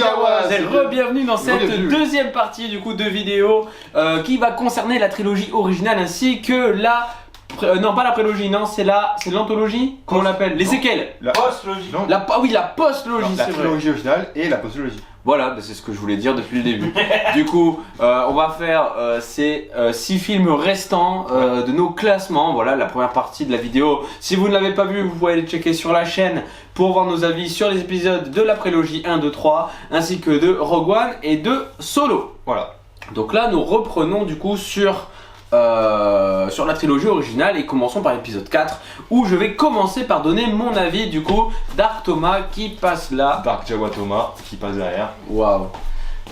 Jawas et re-bienvenue dans cette deuxième partie du coup de vidéo qui va concerner la trilogie originale ainsi que la... non pas la prélogie, non c'est l'anthologie, comment on l'appelle? Les séquelles. La postlogie. La postlogie, la trilogie originale et la postlogie. Voilà, c'est ce que je voulais dire depuis le début. Du coup, on va faire ces 6 films restants de nos classements. Voilà la première partie de la vidéo. Si vous ne l'avez pas vu, vous pouvez aller checker sur la chaîne pour voir nos avis sur les épisodes de la prélogie 1, 2, 3, ainsi que de Rogue One et de Solo. Voilà. Donc là, nous reprenons du coup sur la trilogie originale et commençons par l'épisode 4 où je vais commencer par donner mon avis du coup. Dark Thomas qui passe là. Dark Jawa Thomas qui passe derrière. Waouh.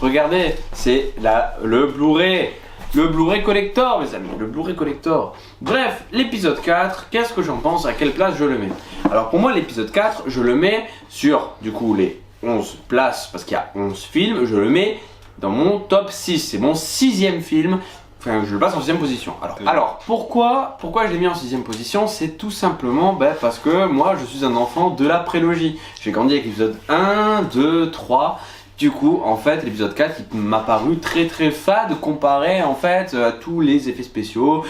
Regardez, c'est le Blu-ray. Le Blu-ray collector mes amis, le Blu-ray collector. Bref, l'épisode 4, qu'est-ce que j'en pense? À quelle place je le mets? Alors pour moi l'épisode 4, je le mets sur du coup les 11 places parce qu'il y a 11 films. Je le mets dans mon top 6, c'est mon 6e film. Enfin, je le place en 6ème position. Alors pourquoi je l'ai mis en 6ème position? C'est tout simplement parce que moi je suis un enfant de la prélogie. J'ai grandi avec l'épisode 1, 2, 3. Du coup, en fait, l'épisode 4 il m'a paru très fade comparé en fait à tous les effets spéciaux,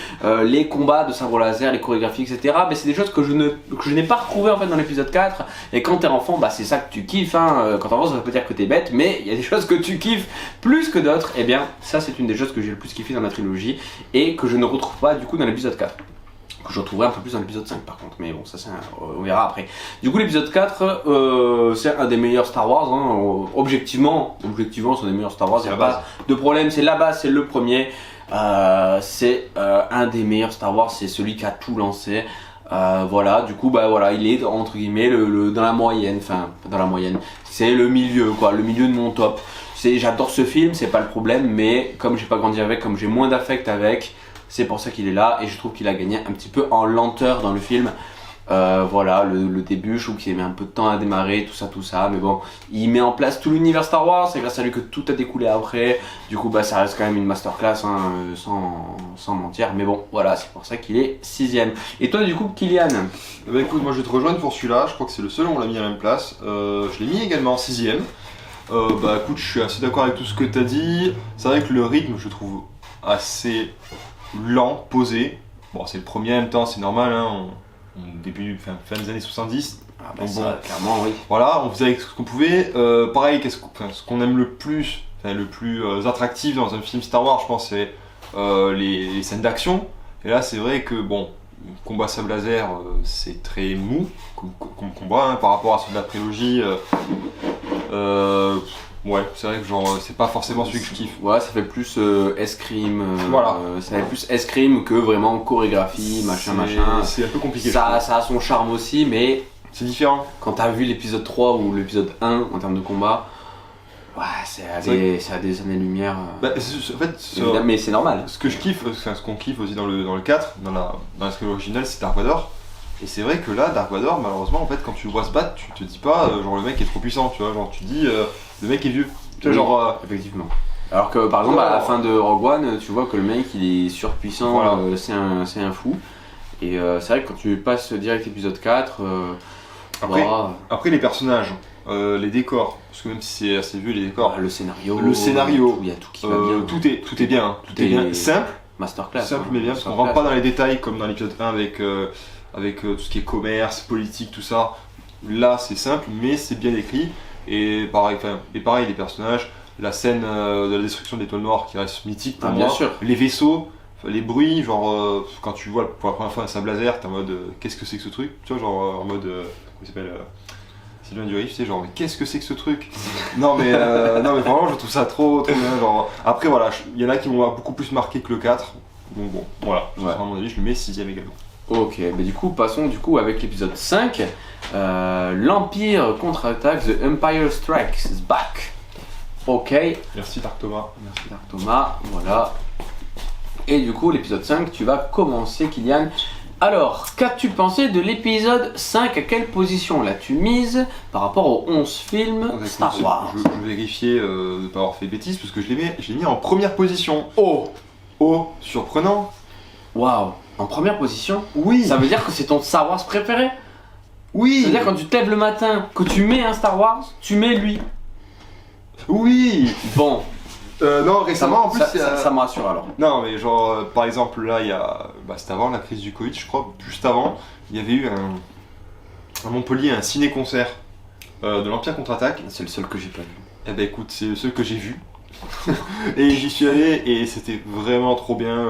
les combats de sabre laser, les chorégraphies, etc. Mais c'est des choses que je n'ai pas retrouvées en fait dans l'épisode 4. Et quand t'es enfant, c'est ça que tu kiffes. Hein. Quand t'es enfant, ça veut pas dire que t'es bête, mais il y a des choses que tu kiffes plus que d'autres. Et bien, ça c'est une des choses que j'ai le plus kiffé dans la trilogie et que je ne retrouve pas du coup dans l'épisode 4. Que je retrouverai un peu plus dans l'épisode 5 par contre, mais bon ça on verra après. Du coup l'épisode 4 c'est un des meilleurs Star Wars, hein. Objectivement c'est un des meilleurs Star Wars, il n'y a pas de problème, c'est la base, c'est le premier. C'est un des meilleurs Star Wars, c'est celui qui a tout lancé. Voilà, du coup voilà, il est entre guillemets dans la moyenne, enfin dans la moyenne, c'est le milieu quoi, le milieu de mon top. J'adore ce film, c'est pas le problème, mais comme j'ai pas grandi avec, comme j'ai moins d'affect avec, c'est pour ça qu'il est là et je trouve qu'il a gagné un petit peu en lenteur dans le film. Voilà, le début, je trouve qu'il met un peu de temps à démarrer, tout ça, mais bon, il met en place tout l'univers Star Wars, c'est grâce à lui que tout a découlé après. Du coup, ça reste quand même une masterclass, hein, sans mentir, mais bon, voilà, c'est pour ça qu'il est 6ème. Et toi, du coup, Kylian? Écoute, moi je vais te rejoindre pour celui-là, je crois que c'est le seul où on l'a mis à la même place. Je l'ai mis également en 6ème. Écoute, je suis assez d'accord avec tout ce que tu as dit. C'est vrai que le rythme, je trouve assez lent, posé. Bon, c'est le premier en même temps, c'est normal, hein. Fin des années 70. Clairement, oui. Voilà, on faisait avec ce qu'on pouvait. Pareil, ce qu'on aime le plus, le plus attractif dans un film Star Wars, je pense, c'est les scènes d'action. Et là, c'est vrai que, bon, combat sable laser, c'est très mou comme combat, hein, par rapport à ceux de la prélogie. Ouais, c'est vrai que c'est pas forcément celui que je kiffe. Ouais, ça fait plus escrime. Voilà. Ça fait plus escrime que vraiment chorégraphie, machin. C'est un peu compliqué. Ça a son charme aussi, mais c'est différent. Quand t'as vu l'épisode 3 ou l'épisode 1 en termes de combat, ouais, c'est à des années-lumière. Mais c'est normal. Ce que je kiffe, ce qu'on kiffe aussi dans le 4, dans la trilogie originale, c'est Dark Vador. Et c'est vrai que là, Dark Vador, malheureusement, en fait, quand tu le vois se battre, tu te dis pas, le mec est trop puissant, tu vois, tu dis, le mec est vieux. Tu vois, effectivement. Alors que par exemple, à la fin de Rogue One, tu vois que le mec il est surpuissant, voilà. C'est un fou. Et c'est vrai que quand tu passes direct épisode 4, après les personnages, les décors, parce que même si c'est assez vieux, les décors, le scénario, il y a tout qui va bien. Tout est bien, tout est bien. Simple, masterclass. Simple mais bien, parce qu'on rentre pas dans les détails comme dans l'épisode 1 avec tout ce qui est commerce, politique, tout ça. Là, c'est simple, mais c'est bien écrit. Et pareil, les personnages, la scène de la destruction de l'Étoile Noire qui reste mythique pour moi. Bien sûr. Les vaisseaux, les bruits, quand tu vois pour la première fois un sable laser, t'es en mode qu'est-ce que c'est que ce truc? Tu vois, en mode comment il s'appelle Sylvain Durif, tu sais, mais qu'est-ce que c'est que ce truc? non mais vraiment, je trouve ça trop bien. Après, voilà, il y en a qui m'ont beaucoup plus marqué que le 4. Donc bon, voilà, à mon avis, je le mets 6ème également. Ok, mais du coup, passons avec l'épisode 5. L'Empire contre-attaque, The Empire Strikes Back. Ok. Merci Dark Thomas. Voilà. Et du coup, l'épisode 5, tu vas commencer, Kylian. Alors, qu'as-tu pensé de l'épisode 5? À quelle position l'as-tu mise par rapport aux 11 films Star Wars? Je vais vérifier de ne pas avoir fait de bêtises, parce que je l'ai mis en première position. Oh, surprenant. Waouh. En première position? Oui. Ça veut dire que c'est ton Star Wars préféré? Oui. C'est-à-dire quand tu te lèves le matin, que tu mets un Star Wars, tu mets lui. Oui. Bon, Non, récemment en plus. ça me rassure alors. Non, mais genre, par exemple, là, il y a. Bah, c'était avant la crise du Covid, je crois. Juste avant, il y avait eu à Montpellier un ciné-concert de l'Empire contre-attaque. C'est le seul que j'ai pas vu. Eh ben écoute, c'est ceux que j'ai vus. Et j'y suis allé et c'était vraiment trop bien.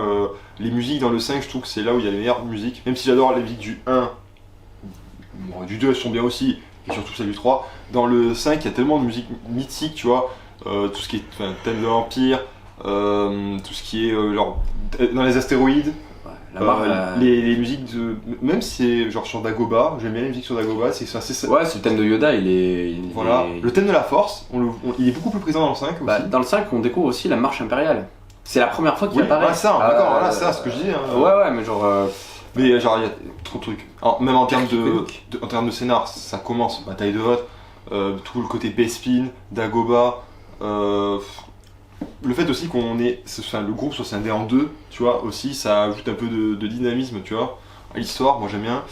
Les musiques dans le 5, je trouve que c'est là où il y a les meilleures musiques. Même si j'adore les musiques du 1, bon, du 2 elles sont bien aussi, et surtout celles du 3. Dans le 5, il y a tellement de musique mythique, tu vois. Tout ce qui est thème de l'Empire, tout ce qui est dans les astéroïdes. Ouais, les musiques de. Même si c'est genre sur Dagobah, j'aime bien les musiques sur Dagobah, c'est assez. Ouais, c'est le thème de Yoda, Voilà. Le thème de la force, il est beaucoup plus présent dans le 5 aussi. Bah, dans le 5, on découvre aussi la marche impériale. C'est la première fois qu'il Oui, apparaît. ouais, ça, d'accord, voilà, c'est ce que je dis. Hein. Ouais, mais genre. Mais genre, il y a trop de trucs. Même en termes en termes de scénar, ça commence, bataille de Hoth, tout le côté Bespin, Dagobah. Le fait aussi le groupe soit scindé en deux, tu vois, aussi, ça ajoute un peu de dynamisme, tu vois, à l'histoire, moi j'aime bien.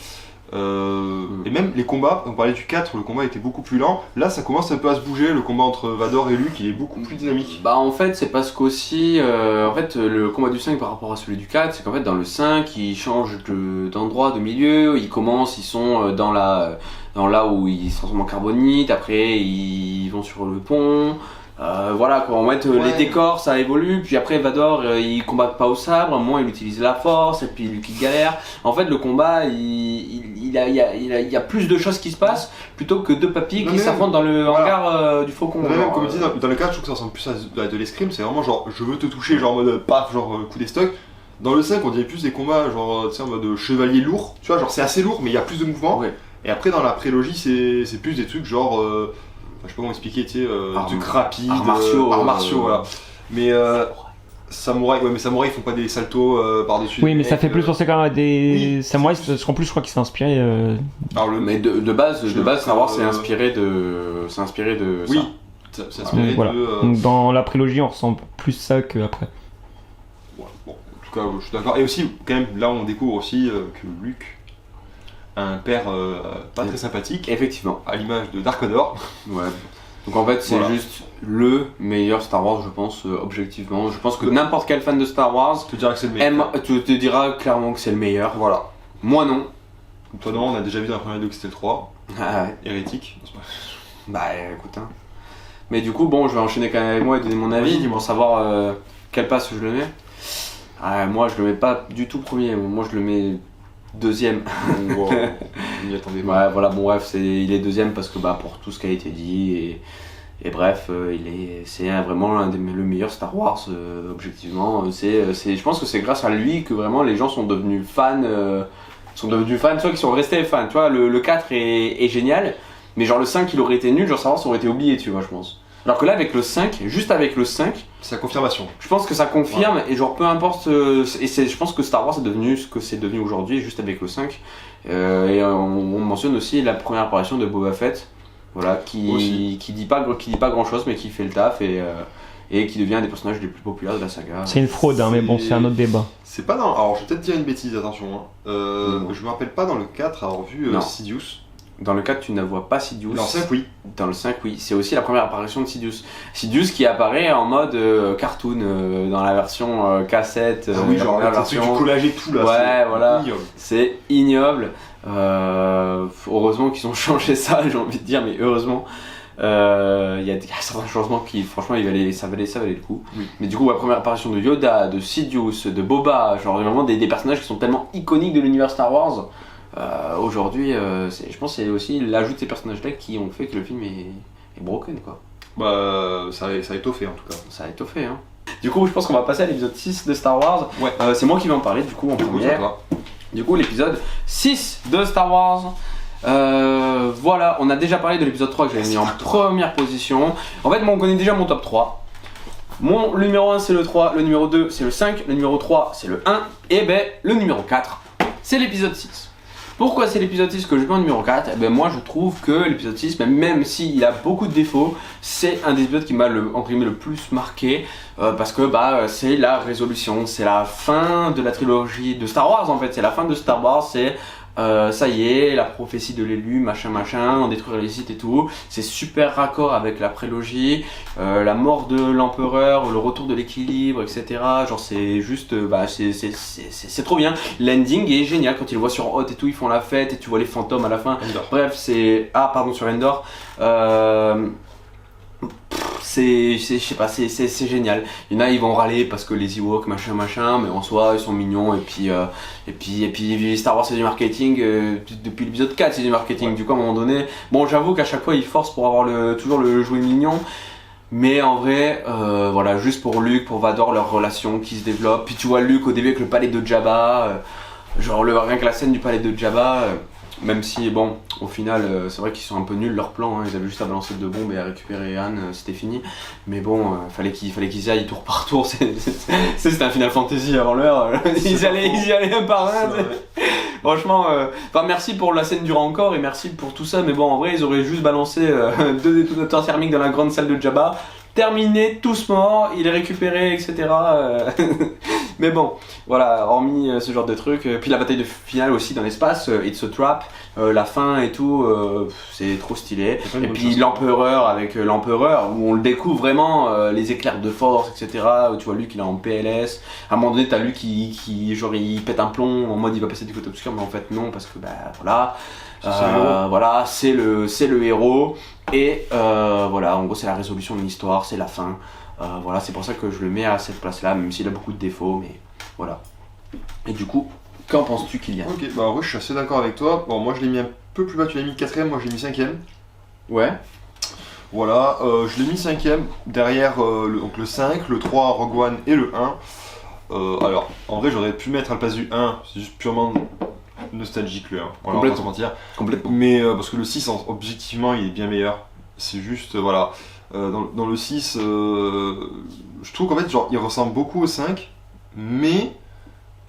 Et même les combats, on parlait du 4, le combat était beaucoup plus lent. Là, ça commence un peu à se bouger, le combat entre Vador et Luke, il est beaucoup plus dynamique. Bah, en fait, c'est parce qu'aussi. Le combat du 5 par rapport à celui du 4, c'est qu'en fait, dans le 5, ils changent d'endroit, de milieu. Ils sont dans là où ils se transforment en carbonite, après, ils vont sur le pont. Voilà quoi, en fait les décors ça évolue, puis après Vador il combat pas au sabre, à un moment il utilise la force, et puis Luke il galère. En fait le combat il y a plus de choses qui se passent plutôt que deux papis qui s'affrontent dans le hangar du Faucon. Non, même comme tu dis, dans le 4 je trouve que ça ressemble plus à de l'escrime, c'est vraiment genre je veux te toucher, genre en mode paf, genre coup d'estoc. Dans le 5 on dirait plus des combats genre tu sais en mode chevalier lourd, tu vois, genre c'est assez lourd mais il y a plus de mouvements. Ouais. Et après dans la prélogie c'est plus des trucs genre je sais pas comment expliquer, tu sais, des trucs rapides, arts martiaux, voilà. Mais samouraï, ouais, mais samouraï ils font pas des saltos par-dessus. Oui, mais ça fait plus penser quand même à des samouraïs, en plus je crois qu'ils sont inspirés. Alors mais de base, Star Wars c'est inspiré de oui, ça. C'est inspiré voilà. de. Donc dans la prélogie on ressent plus ça qu'après. Ouais, bon, en tout cas, je suis d'accord. Et aussi, quand même, là on découvre aussi que Luke a un père pas très sympathique. Effectivement. À l'image de Dark Vador. Ouais. Donc en fait c'est juste le meilleur Star Wars je pense objectivement. Je pense que n'importe quel fan de Star Wars te dira que c'est le meilleur. te dira clairement que c'est le meilleur. Voilà. Moi non. Toi non, on a déjà vu dans la première vidéo que c'était le 3. Ah ouais. Hérétique. Bah écoute hein. Mais du coup bon je vais enchaîner quand même avec moi et donner mon avis pour savoir quelle passe je le mets. Moi je le mets pas du tout premier, moi je le mets deuxième. Wow. On n'y attendait pas. Ouais voilà bon bref il est deuxième parce que bah pour tout ce qui a été dit et bref c'est vraiment le meilleur Star Wars objectivement. Je pense que c'est grâce à lui que vraiment les gens sont devenus fans. Soit qui sont restés fans, tu vois, le 4 est génial, mais genre le 5 il aurait été nul, genre Star Wars aurait été oublié, tu vois, je pense. Alors que là avec le 5, juste avec le 5, c'est la confirmation. Je pense que ça confirme, et genre peu importe, je pense que Star Wars est devenu ce que c'est devenu aujourd'hui juste avec le 5. Et on mentionne aussi la première apparition de Boba Fett, voilà, qui dit pas grand chose mais qui fait le taf et qui devient un des personnages les plus populaires de la saga. C'est une fraude, hein, mais bon, c'est un autre débat. C'est pas dans. Alors, je vais peut-être dire une bêtise, attention. Hein. Je me rappelle pas dans le 4 avoir vu Sidious. Dans le 4, tu ne vois pas Sidious. Dans le 5, oui. Dans le 5, oui. C'est aussi la première apparition de Sidious. Sidious qui apparaît en mode cartoon dans la version cassette. Oui, genre la version du collage et tout là. Ouais, voilà. Ignoble. C'est ignoble. Heureusement qu'ils ont changé ça, j'ai envie de dire, mais heureusement. Il y a certains changements qui, franchement, ça valait le coup. Oui. Mais du coup, la première apparition de Yoda, de Sidious, de Boba, genre vraiment des personnages qui sont tellement iconiques de l'univers Star Wars. Aujourd'hui, je pense que c'est aussi l'ajout de ces personnages-là qui ont fait que le film est broken, quoi. Bah, ça a étoffé en tout cas. Ça a étoffé, hein. Du coup, je pense qu'on va passer à l'épisode 6 de Star Wars. Ouais. C'est moi qui vais en parler, du coup, en première. Du coup, l'épisode 6 de Star Wars. Voilà, on a déjà parlé de l'épisode 3 que j'avais mis en première position. En fait, moi, on connaît déjà mon top 3. Mon numéro 1 c'est le 3, le numéro 2 c'est le 5, le numéro 3 c'est le 1, et ben le numéro 4 c'est l'épisode 6. Pourquoi c'est l'épisode 6 que je mets en numéro 4 ? Eh ben moi je trouve que l'épisode 6, même s'il a beaucoup de défauts, c'est un des épisodes qui m'a le plus marqué parce que c'est la résolution, c'est la fin de la trilogie de Star Wars en fait, c'est la fin de Star Wars, c'est ça y est, la prophétie de l'élu, machin, on détruira les sites et tout. C'est super raccord avec la prélogie, la mort de l'empereur, le retour de l'équilibre, etc. Genre c'est juste, c'est trop bien. L'ending est génial quand ils le voient sur Hoth et tout, ils font la fête et tu vois les fantômes à la fin. Endor. Bref, sur Endor. Je sais pas, c'est génial. Il y en a, ils vont râler parce que les Ewoks, machin, mais en soi, ils sont mignons. Et puis Star Wars, c'est du marketing. Depuis l'épisode 4, c'est du marketing. Du coup, à un moment donné, bon, j'avoue qu'à chaque fois, ils forcent pour avoir toujours le jouet mignon. Mais en vrai, voilà, juste pour Luke, pour Vador, leur relation qui se développe. Puis tu vois Luke au début avec le palais de Jabba. Rien que la scène du palais de Jabba. Même si, bon, au final, c'est vrai qu'ils sont un peu nuls leur plan, hein. Ils avaient juste à balancer 2 bombes et à récupérer Anne, c'était fini. Mais bon, fallait qu'ils y aillent tour par tour, c'était un Final Fantasy avant l'heure, ils y allaient un par un. Franchement, merci pour la scène du Rancor et merci pour tout ça, mais bon, en vrai, ils auraient juste balancé 2 détonateurs thermiques dans la grande salle de Jabba. Terminé, tous morts, il est récupéré, etc. Mais bon, voilà, hormis ce genre de trucs. Puis la bataille de finale aussi dans l'espace, It's a Trap, la fin et tout, c'est trop stylé. Et puis l'empereur avec l'empereur, où on le découvre vraiment, les éclairs de force, etc. Où tu vois Luke, il est en PLS. À un moment donné, t'as Luke qui genre, il pète un plomb, en mode il va passer du côté obscur, mais en fait non, parce que voilà. Voilà, c'est le héros. Et voilà, en gros c'est la résolution de l'histoire, c'est la fin. Voilà, c'est pour ça que je le mets à cette place-là, même s'il a beaucoup de défauts, mais voilà. Et du coup, qu'en penses-tu, Kylian ? Ok, bah en vrai je suis assez d'accord avec toi. Bon, moi je l'ai mis un peu plus bas, tu l'as mis 4ème, moi je l'ai mis 5ème. Ouais. Voilà, je l'ai mis 5ème, derrière donc le 5, le 3, Rogue One et le 1. Alors, en vrai j'aurais pu mettre à la place du 1, c'est juste purement nostalgique le 1, voilà, on va pas se mentir. Complètement. Mais parce que le 6, objectivement, il est bien meilleur. C'est juste, voilà. Dans le 6, je trouve qu'en fait, genre, il ressemble beaucoup au 5, mais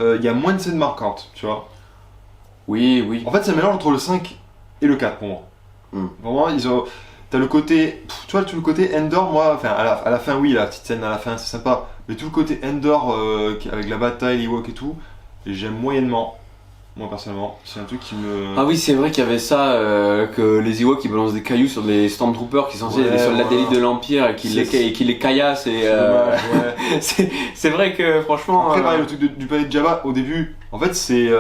il y a moins de scènes marquantes, tu vois. Oui. En fait, c'est un mélange entre le 5 et le 4 pour moi. Vraiment, t'as le côté, tu vois, tout le côté Endor, moi, enfin, à la fin, oui, la petite scène à la fin, c'est sympa. Mais tout le côté Endor, avec la bataille, les Ewoks et tout, j'aime moyennement. Moi personnellement, c'est un truc qui me... Ah oui, c'est vrai qu'il y avait ça, que les Ewoks qui balancent des cailloux sur des Stormtroopers qui sont censés être des soldats d'élite de l'Empire et qui les caillassent et... c'est vrai que franchement... Après, pareil, le truc du palais de Jabba, au début, en fait c'est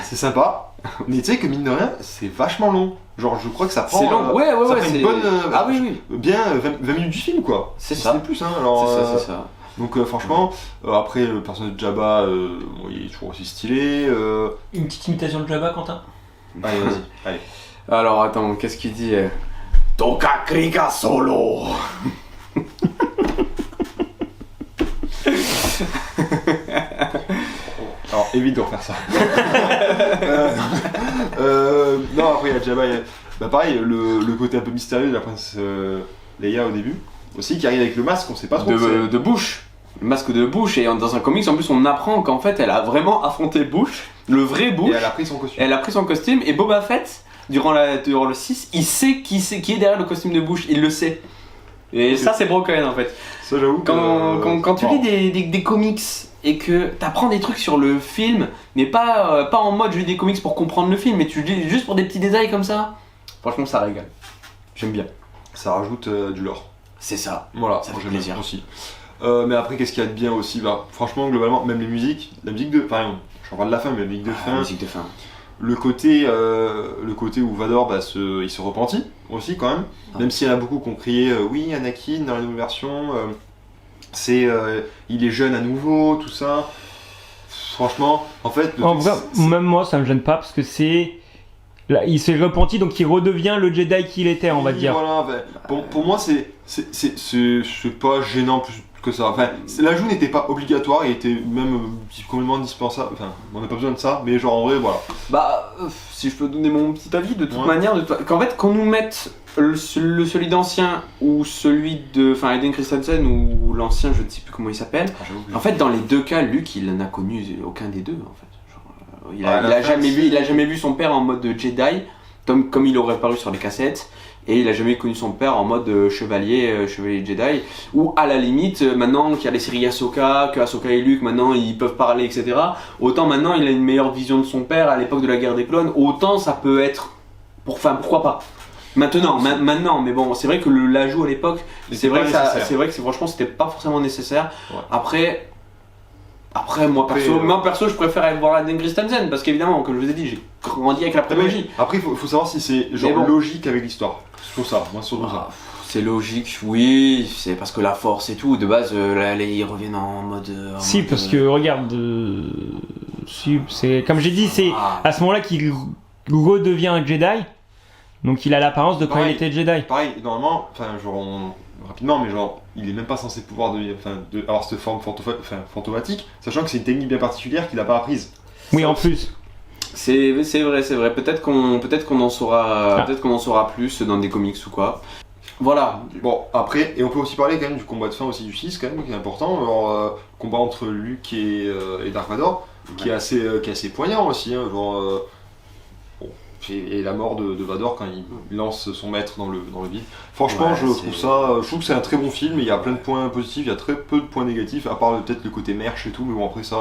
sympa, mais tu sais que mine de rien, c'est vachement long. Genre je crois que ça prend... C'est long, ouais, ça prend une bonne... ah oui. Bien 20 minutes du film quoi. C'est ça. C'est plus, hein. Alors, c'est ça. Donc franchement, après le personnage de Jabba, il est toujours aussi stylé. Une petite imitation de Jabba, Quentin ? Allez, vas-y, allez. Alors attends, qu'est-ce qu'il dit Toka Krika Solo. Alors évite de refaire ça. Non, après il y a Jabba, bah pareil, le côté un peu mystérieux de la princesse Leia au début, aussi qui arrive avec le masque, on sait pas trop de Bush. Le masque de Bush, et dans un comics en plus on apprend qu'en fait elle a vraiment affronté Bush, le vrai Bush. Et elle a pris son costume. Elle a pris son costume et Boba Fett, durant le 6, il sait qui est derrière le costume de Bush, il le sait. Et ça c'est broken en fait. Ça j'avoue Quand tu lis des comics et que t'apprends des trucs sur le film, mais pas en mode je lis des comics pour comprendre le film, mais tu lis juste pour des petits détails comme ça, franchement ça régale. J'aime bien. Ça rajoute du lore. C'est ça. Voilà, ça fait j'aime plaisir bien aussi. Mais après, qu'est-ce qu'il y a de bien aussi bah, franchement, globalement, même les musiques, la musique de... Enfin, je parle de la fin, mais la musique de fin. La musique de fin. Le côté où Vador, il se repentit aussi quand même. Même s'il y en a beaucoup qui ont crié oui, Anakin dans la nouvelle version, il est jeune à nouveau, tout ça. Franchement, en fait... Même moi, ça me gêne pas parce que c'est... Là, il s'est repenti, donc il redevient le Jedi qu'il était, on va dire. Voilà, pour moi, c'est pas gênant plus que ça. Enfin, l'ajout n'était pas obligatoire, il était même complètement indispensable. Enfin, on n'a pas besoin de ça, mais genre en vrai, voilà. Bah, si je peux donner mon petit avis, de toute manière, qu'en fait, qu'on nous mette celui d'ancien ou celui de, enfin, Hayden Christensen ou l'ancien, je ne sais plus comment il s'appelle. En fait, dans les deux cas, Luke, il n'a connu aucun des deux, en fait. Il a jamais vu son père en mode Jedi, comme il aurait paru sur les cassettes. et il a jamais connu son père en mode chevalier Jedi, ou à la limite, maintenant qu'il y a les séries Ahsoka, que Ahsoka et Luke maintenant ils peuvent parler, etc., autant maintenant il a une meilleure vision de son père à l'époque de la guerre des clones, autant ça peut être, pourquoi pas. Maintenant, mais bon, c'est vrai que l'ajout à l'époque, c'est vrai que franchement c'était pas forcément nécessaire. Ouais. Après moi perso, je préfère aller voir la Dan Christensen parce qu'évidemment, comme je vous ai dit, j'ai grandi avec la prélogie. Après, il faut savoir si c'est logique avec l'histoire. C'est ça, moi surtout ça. C'est logique, oui, c'est parce que la force et tout, de base, là, ils reviennent en mode. Parce que regarde, c'est comme j'ai dit, c'est à ce moment-là qu'il redevient un Jedi. Donc il a l'apparence de quand il était Jedi. Pareil, normalement, rapidement, mais genre, il est même pas censé pouvoir avoir cette forme fantomatique, sachant que c'est une technique bien particulière qu'il a pas apprise. Oui, en plus. C'est vrai. Peut-être qu'on en saura plus dans des comics ou quoi. Voilà. Bon, après, et on peut aussi parler quand même du combat de fin aussi du 6 quand même, qui est important. Alors, combat entre Luke et Dark Vador, qui est assez poignant aussi, hein, genre. Et la mort de Vador quand il lance son maître dans le vide. Franchement, je trouve que c'est un très bon film. Il y a plein de points positifs, il y a très peu de points négatifs, à part peut-être le côté merch et tout. Mais bon, après ça,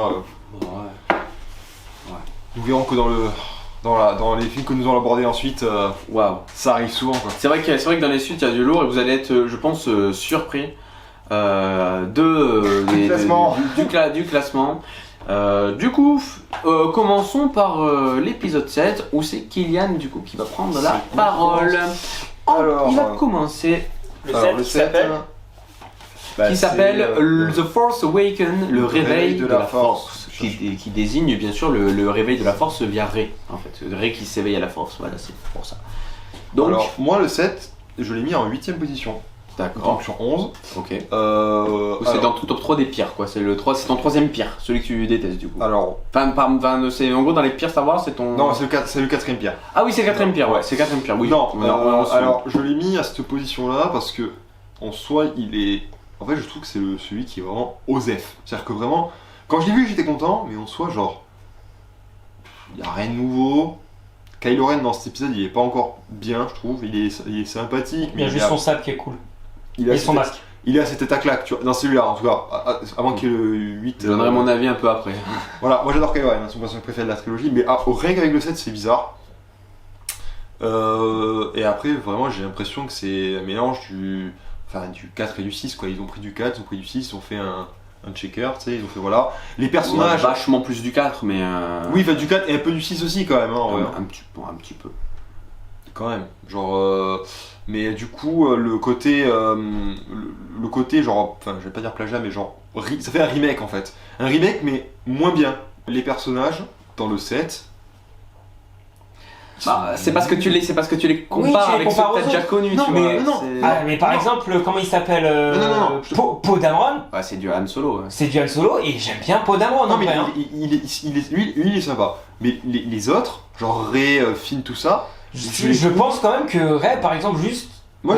nous verrons que dans les films que nous allons aborder ensuite, ça arrive souvent, quoi. C'est vrai que dans les suites, il y a du lourd et vous allez être, je pense, surpris du classement. Du coup, commençons par l'épisode 7 où c'est Kylian du coup qui va prendre la parole. Il va commencer le 7 qui s'appelle The Force Awakens, le réveil de la force, qui désigne bien sûr le réveil de la force via Rey, en fait, Rey qui s'éveille à la force, voilà, c'est pour ça. Donc, alors, moi le 7, je l'ai mis en 8ème position. D'accord. Donc sur 11. Ok. C'est dans ton top 3 des pires, quoi. C'est ton 3ème pire, celui que tu détestes du coup. Alors. C'est en gros dans les pires Star Wars, c'est ton. Non, c'est le 4ème pire. Ah oui, c'est le 4ème pire, ouais. C'est le 4ème pire, oui. Non, alors je l'ai mis à cette position-là parce que en soi, il est. En fait, je trouve que c'est celui qui est vraiment osef. C'est-à-dire que vraiment, quand je l'ai vu, j'étais content, mais en soi, genre. Il n'y a rien de nouveau. Kylo Ren dans cet épisode, il est pas encore bien, je trouve. Il est sympathique. Il y a juste son sabre qui est cool. Il a son masque. Il est à cette attaque-là, tu vois, dans celui-là en tout cas, avant qu'il y ait le 8. Je donnerai mon avis un peu après. Voilà, moi j'adore Kylo Ren, son personnage préféré de la trilogie, mais rien qu'avec le 7, c'est bizarre. Et après, vraiment, j'ai l'impression que c'est un mélange du 4 et du 6, quoi. Ils ont pris du 4, ils ont pris du 6, ils ont fait un checker, tu sais, ils ont fait voilà. Les personnages. Vachement plus du 4, mais. Oui, du 4 et un peu du 6 aussi, quand même. Hein, un petit peu. Quand même, genre. Mais du coup, le côté genre, enfin, je vais pas dire plagiat, mais genre, ça fait un remake en fait. Un remake, mais moins bien. Les personnages, dans le 7. C'est parce que tu les compares avec ceux que t'as déjà connus, tu vois. Mais par exemple, comment il s'appelle Poe Dameron. C'est du Han Solo. C'est du Han Solo et j'aime bien Poe Dameron. Non, mais lui, il est sympa. Mais les autres, genre Rey, Finn, tout ça. Je pense quand même que Rey, par exemple, juste. Moi,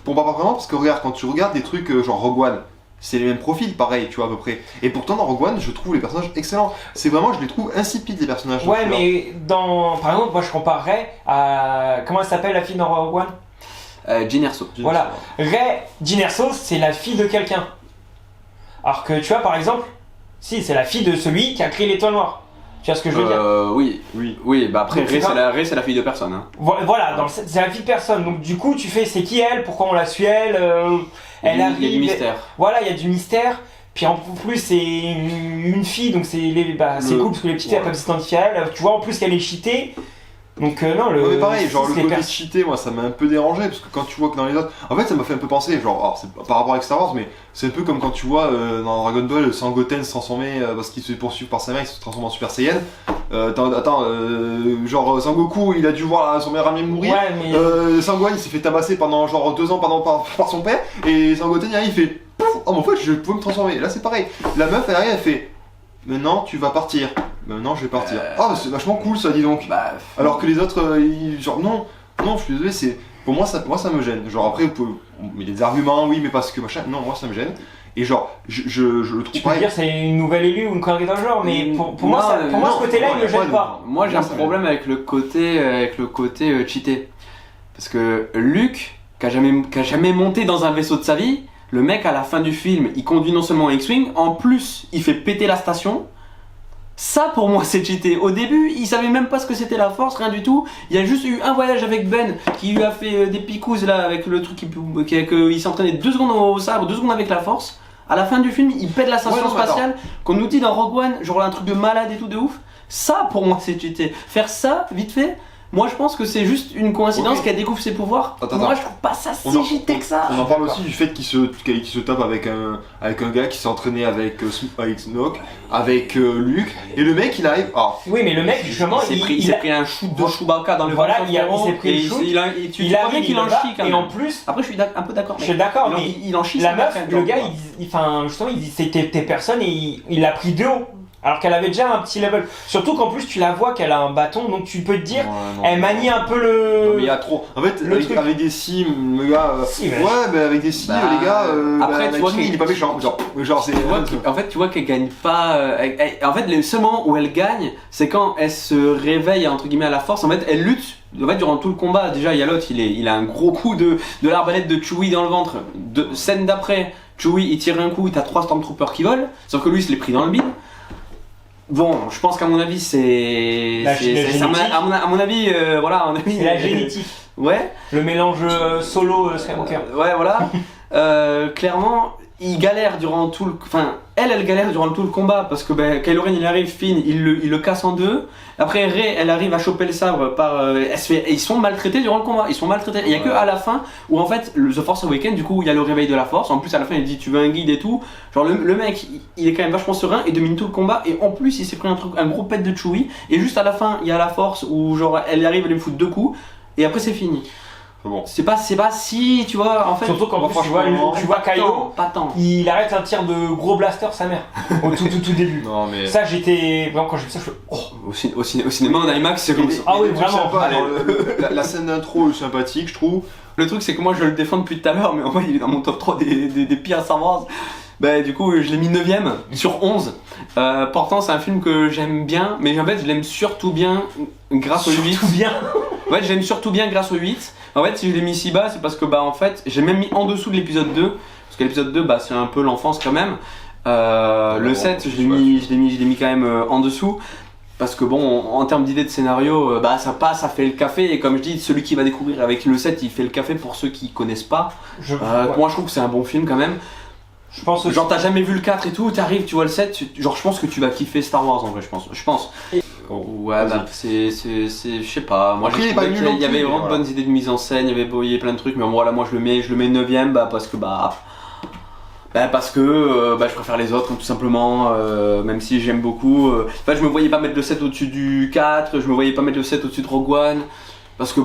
pour pas vraiment, parce que regarde, quand tu regardes des trucs genre Rogue One, c'est les mêmes profils, pareil, tu vois, à peu près. Et pourtant, dans Rogue One, je trouve les personnages excellents. C'est vraiment, je les trouve insipides, les personnages. Ouais, mais par exemple, moi, je comparerais à. Comment elle s'appelle, la fille dans Rogue One Jyn Erso. Voilà. Rey, Jyn Erso, c'est la fille de quelqu'un. Alors que, tu vois, par exemple, si, c'est la fille de celui qui a créé l'étoile noire. Tu vois ce que je veux dire? Oui, bah après, Rey, c'est la fille de personne. Hein. Voilà, c'est la fille de personne. Donc du coup, tu fais, c'est qui elle? Pourquoi on la suit elle? Elle arrive. Il y a du mystère. Voilà, il y a du mystère. Puis en plus, c'est une fille, donc c'est cool parce que les petites elles peuvent s'identifier à elle. Tu vois en plus qu'elle est cheatée. Donc non, mais pareil, genre le côté cheaté, moi ça m'a un peu dérangé parce que quand tu vois que dans les autres, en fait ça m'a fait un peu penser, genre, alors c'est par rapport avec Star Wars, mais c'est un peu comme quand tu vois dans Dragon Ball Sangoten se transformer parce qu'il se fait poursuivre par sa mère, il se transforme en Super Saiyan. Genre Sangoku il a dû voir son meilleur ami mourir. Ouais, mais... Sangwan il s'est fait tabasser pendant genre 2 ans par son père et Sangoten il arrive, il fait pouf, oh mais en fait je pouvais me transformer. Et là c'est pareil, la meuf elle arrive, elle fait maintenant tu vas partir. Maintenant je vais partir. Ah, c'est vachement cool ça, dis donc. Alors que les autres, genre non, je suis désolé, pour moi ça me gêne. Genre après, il y a des arguments, oui, mais parce que machin, non, moi ça me gêne. Et genre, je le trouve. Tu peux dire c'est une nouvelle élue ou une connerie dans le genre, mais pour moi, ce côté-là, il me gêne pas. Moi j'ai un problème avec le côté cheaté. Parce que Luke, qui a jamais monté dans un vaisseau de sa vie, le mec à la fin du film, il conduit non seulement un X-Wing, en plus il fait péter la station. Ça pour moi c'est cheaté. Au début, il savait même pas ce que c'était la force, rien du tout. Il y a juste eu un voyage avec Ben qui lui a fait des picouses là avec le truc qu'il s'entraînait 2 secondes au sabre, 2 secondes avec la force. À la fin du film, il pète la station spatiale qu'on nous dit dans Rogue One, genre un truc de malade et tout de ouf. Ça pour moi c'est cheaté. Faire ça vite fait. Moi je pense que c'est juste une coïncidence qu'elle découvre ses pouvoirs. Moi je trouve pas ça si cheaté que ça. On en parle aussi du fait qu'il se tape avec un gars qui s'est entraîné avec Snoke, avec Luke, et le mec il arrive. Oui, mais le mec justement il s'est pris un shoot de Chewbacca dans le ventre. Voilà, il s'est pris le shoot. Il a bien qu'il en chie quand même. Et en plus, après je suis un peu d'accord. Je suis d'accord, mais il en chie. La meuf, le gars, justement, il dit c'était personne et il l'a pris de haut. Alors qu'elle avait déjà un petit level. Surtout qu'en plus tu la vois qu'elle a un bâton, donc tu peux te dire, elle manie un peu le. Non, mais il y a trop. En fait, avec des sims, le gars. Ouais, avec des sims, les gars. Après, tu vois il est pas méchant. Genre c'est. En fait, tu vois qu'elle gagne pas. En fait, le seul moment où elle gagne, c'est quand elle se réveille entre guillemets à la force. En fait, elle lutte. En fait, durant tout le combat, déjà, il y a l'autre, il a un gros coup de l'arbalète de Chewie dans le ventre. Scène d'après, Chewie il tire un coup, t'as 3 Stormtroopers qui volent. Sauf que lui, il se l'est pris dans le bide. Bon, je pense qu'à mon avis, c'est à mon avis, voilà, à mon avis. C'est la génétique. Ouais. Le mélange solo Skywalker. Ouais, voilà. Clairement, il galère durant tout le. Enfin, elle galère durant tout le combat parce que Kylo Ren il arrive, Finn, il le casse en deux. Après, Rey, elle arrive à choper le sabre par. Ils sont maltraités durant le combat. Ils sont maltraités. Il y a que à la fin où en fait, The Force Awakens, du coup, il y a le réveil de la Force. En plus, à la fin, il dit tu veux un guide et tout. Genre, le mec, il est quand même vachement serein et domine tout le combat. Et en plus, il s'est pris un gros pet de Chewie. Et juste à la fin, il y a la Force où genre, elle arrive, elle lui fout 2 coups. Et après, c'est fini. Bon. C'est pas si, tu vois, en fait. Surtout quand tu vois Kylo, il arrête un tir de gros blaster sa mère au tout début. Non, mais... Ça, j'étais. Quand j'ai vu ça, je fais. Au cinéma en IMAX, c'est comme ça. Ah oui, vraiment. La scène d'intro est sympathique, je trouve. Le truc, c'est que moi, je le défends depuis tout à l'heure, mais en vrai, il est dans mon top 3 des pires Star Wars. Du coup, je l'ai mis 9ème sur 11. Pourtant, c'est un film que j'aime bien, mais en fait, je l'aime surtout bien grâce au 8. Surtout bien. En fait, je l'aime surtout bien grâce au 8. En fait, si je l'ai mis si bas, c'est parce que en fait, j'ai même mis en dessous de l'épisode 2. Parce que l'épisode 2, c'est un peu l'enfance quand même. Le 7, je l'ai mis quand même en dessous. Parce que en termes d'idées de scénario, ça passe, ça fait le café. Et comme je dis, celui qui va découvrir avec le 7, il fait le café pour ceux qui connaissent pas. Moi, je trouve que c'est un bon film quand même. Je pense aussi. Genre, t'as jamais vu le 4 et tout, t'arrives, tu vois le 7, genre, je pense que tu vas kiffer Star Wars en vrai, je pense. Ouais, c'est, je sais pas. Moi, j'ai trouvé qu'il y avait vraiment de bonnes idées de mise en scène, il y avait plein de trucs, mais voilà, moi je le mets 9ème, parce que je préfère les autres, tout simplement, même si j'aime beaucoup. Enfin, je me voyais pas mettre le 7 au-dessus du 4, je me voyais pas mettre le 7 au-dessus de Rogue One, parce que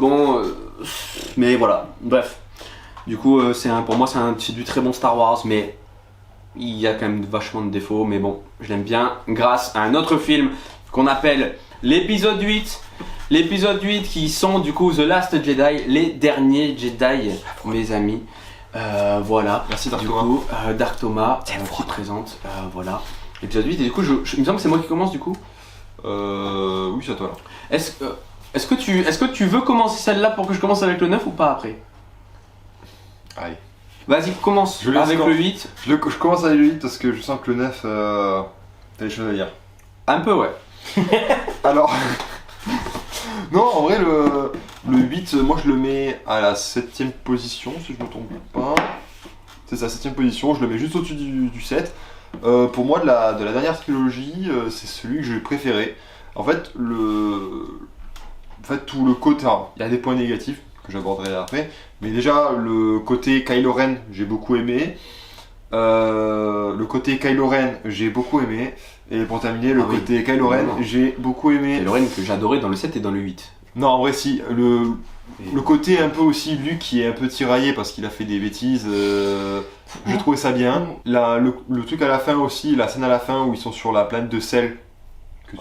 mais voilà, bref. Du coup, pour moi, c'est du très bon Star Wars, mais il y a quand même vachement de défauts, mais bon, je l'aime bien grâce à un autre film qu'on appelle l'épisode 8. L'épisode 8 qui sont du coup The Last Jedi, les derniers Jedi, mes amis. Voilà. Merci Dark du Thomas. coup, Dark Thomas qui présente, voilà. L'épisode 8, et du coup, il me semble que c'est moi qui commence du coup. Oui, c'est à toi là. Est-ce que tu veux commencer celle-là pour que je commence avec le 9 ou pas après? Allez. Vas-y, commence avec le 8. Je commence avec le 8 parce que je sens que le 9, t'as des choses à dire. Un peu, ouais. Alors, non, en vrai, le 8, moi je le mets à la 7ème position, si je me trompe pas. C'est sa 7ème position, je le mets juste au-dessus du 7. Pour moi, de la dernière trilogie, c'est celui que j'ai préféré. En fait, tout le côté, il y a des points négatifs que j'aborderai après, mais déjà, le côté Kylo Ren, j'ai beaucoup aimé. Le côté Kylo Ren, j'ai beaucoup aimé. Et pour terminer, côté Kylo Ren, j'ai beaucoup aimé. Kylo Ren que j'adorais dans le 7 et dans le 8. Non, en vrai, si. Le côté un peu aussi Luke qui est un peu tiraillé parce qu'il a fait des bêtises, j'ai trouvé ça bien. Le truc à la fin aussi, la scène à la fin où ils sont sur la planète de sel.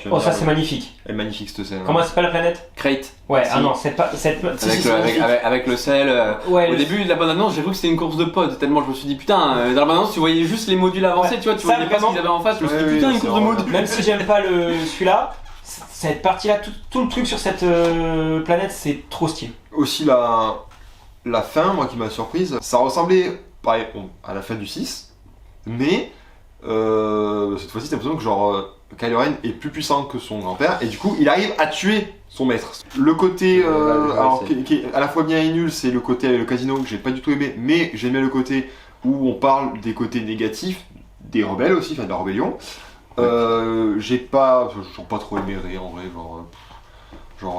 Oh, ça c'est magnifique. Elle est magnifique cette scène. Comment s'appelle la planète? Crate. Ouais, ah non, c'est pas. Avec le sel. Au début de la bande-annonce, j'ai cru que c'était une course de pod, tellement je me suis dit putain, dans la bande-annonce tu voyais juste les modules avancés, tu voyais pas ce qu'ils avaient en face, je me suis dit putain, une course de modules. Même si j'aime pas celui-là, cette partie-là, tout le truc sur cette planète, c'est trop stylé. Aussi la fin, moi qui m'a surprise, ça ressemblait pareil, à la fin du 6, mais cette fois-ci t'as l'impression que genre Kylo Ren est plus puissant que son grand-père et du coup il arrive à tuer son maître. Le côté qui est à la fois bien et nul, c'est le côté le casino que j'ai pas du tout aimé, mais j'aimais le côté où on parle des côtés négatifs, des rebelles aussi, enfin de la rébellion. J'ai pas trop aimé Rey en vrai,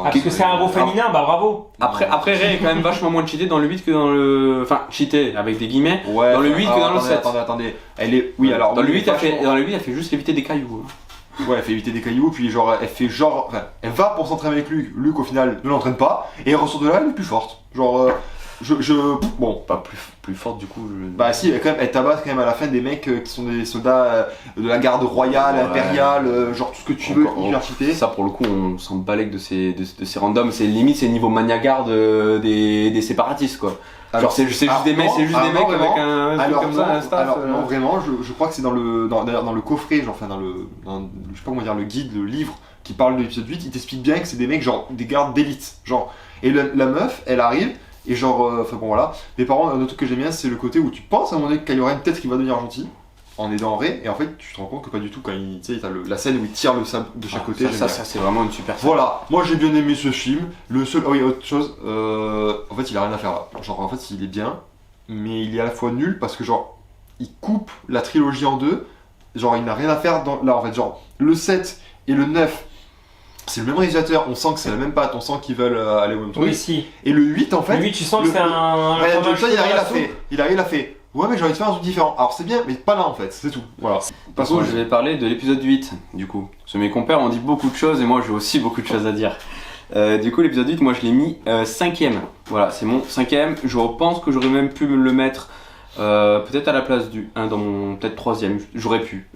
parce que c'est un héros féminin, bah bravo. Après Rey est quand même vachement moins cheaté dans le 8 que dans le... Enfin, cheaté avec des guillemets, ouais, dans le 8 que dans le 7. Attendez. Elle est... Oui, alors... Dans le 8, elle fait juste éviter des cailloux. Ouais, elle fait éviter des cailloux, puis genre, elle va pour s'entraîner avec Luke. Luke, au final, ne l'entraîne pas, et elle ressort de là, elle est plus forte. Genre, bon... Pas plus forte du coup. Bah si, elle tabasse quand même à la fin des mecs qui sont des soldats de la garde royale, impériale, genre tout ce que tu veux, hyper cheaté. Ça pour le coup, on s'en balèque de ces randoms, c'est limite c'est niveau mania garde des séparatistes quoi. Genre c'est juste des mecs, avec un truc comme ça, un staff. Non vraiment, je crois que c'est dans le coffret, genre enfin je sais pas comment dire, le guide, le livre qui parle de l'épisode 8, il t'explique bien que c'est des mecs genre des gardes d'élite, genre. Et la meuf, elle arrive. Et genre, enfin bon voilà. Mais par contre, un autre truc que j'aime bien, c'est le côté où tu penses à un moment donné que Kylo Ren peut-être qu'il va devenir gentil en aidant Rey, et en fait tu te rends compte que pas du tout quand tu sais, t'as la scène où il tire le sabre de chaque côté. Ça c'est vraiment une super scène. Voilà, moi j'ai bien aimé ce film. Le seul, autre chose, en fait il a rien à faire là. Genre en fait il est bien, mais il est à la fois nul parce que genre il coupe la trilogie en deux. Genre il n'a rien à faire là en fait. Genre le 7 et le 9. C'est le même réalisateur, on sent que c'est la même patte, on sent qu'ils veulent aller au même truc. Oui, si. Et le 8 en fait. Le 8, tu sens que c'est un. Ryan Johnson, il arrive à fait. Ouais, mais j'ai envie de faire un truc différent. Alors c'est bien, mais pas là en fait, c'est tout. Voilà. Par contre, je vais parler de l'épisode 8 du coup. Parce que mes compères ont dit beaucoup de choses et moi j'ai aussi beaucoup de choses à dire. Du coup, l'épisode 8, moi je l'ai mis 5ème. Voilà, c'est mon 5ème. Je pense que j'aurais même pu le mettre. Peut-être à la place du 1 dans mon peut-être 3ème, j'aurais pu,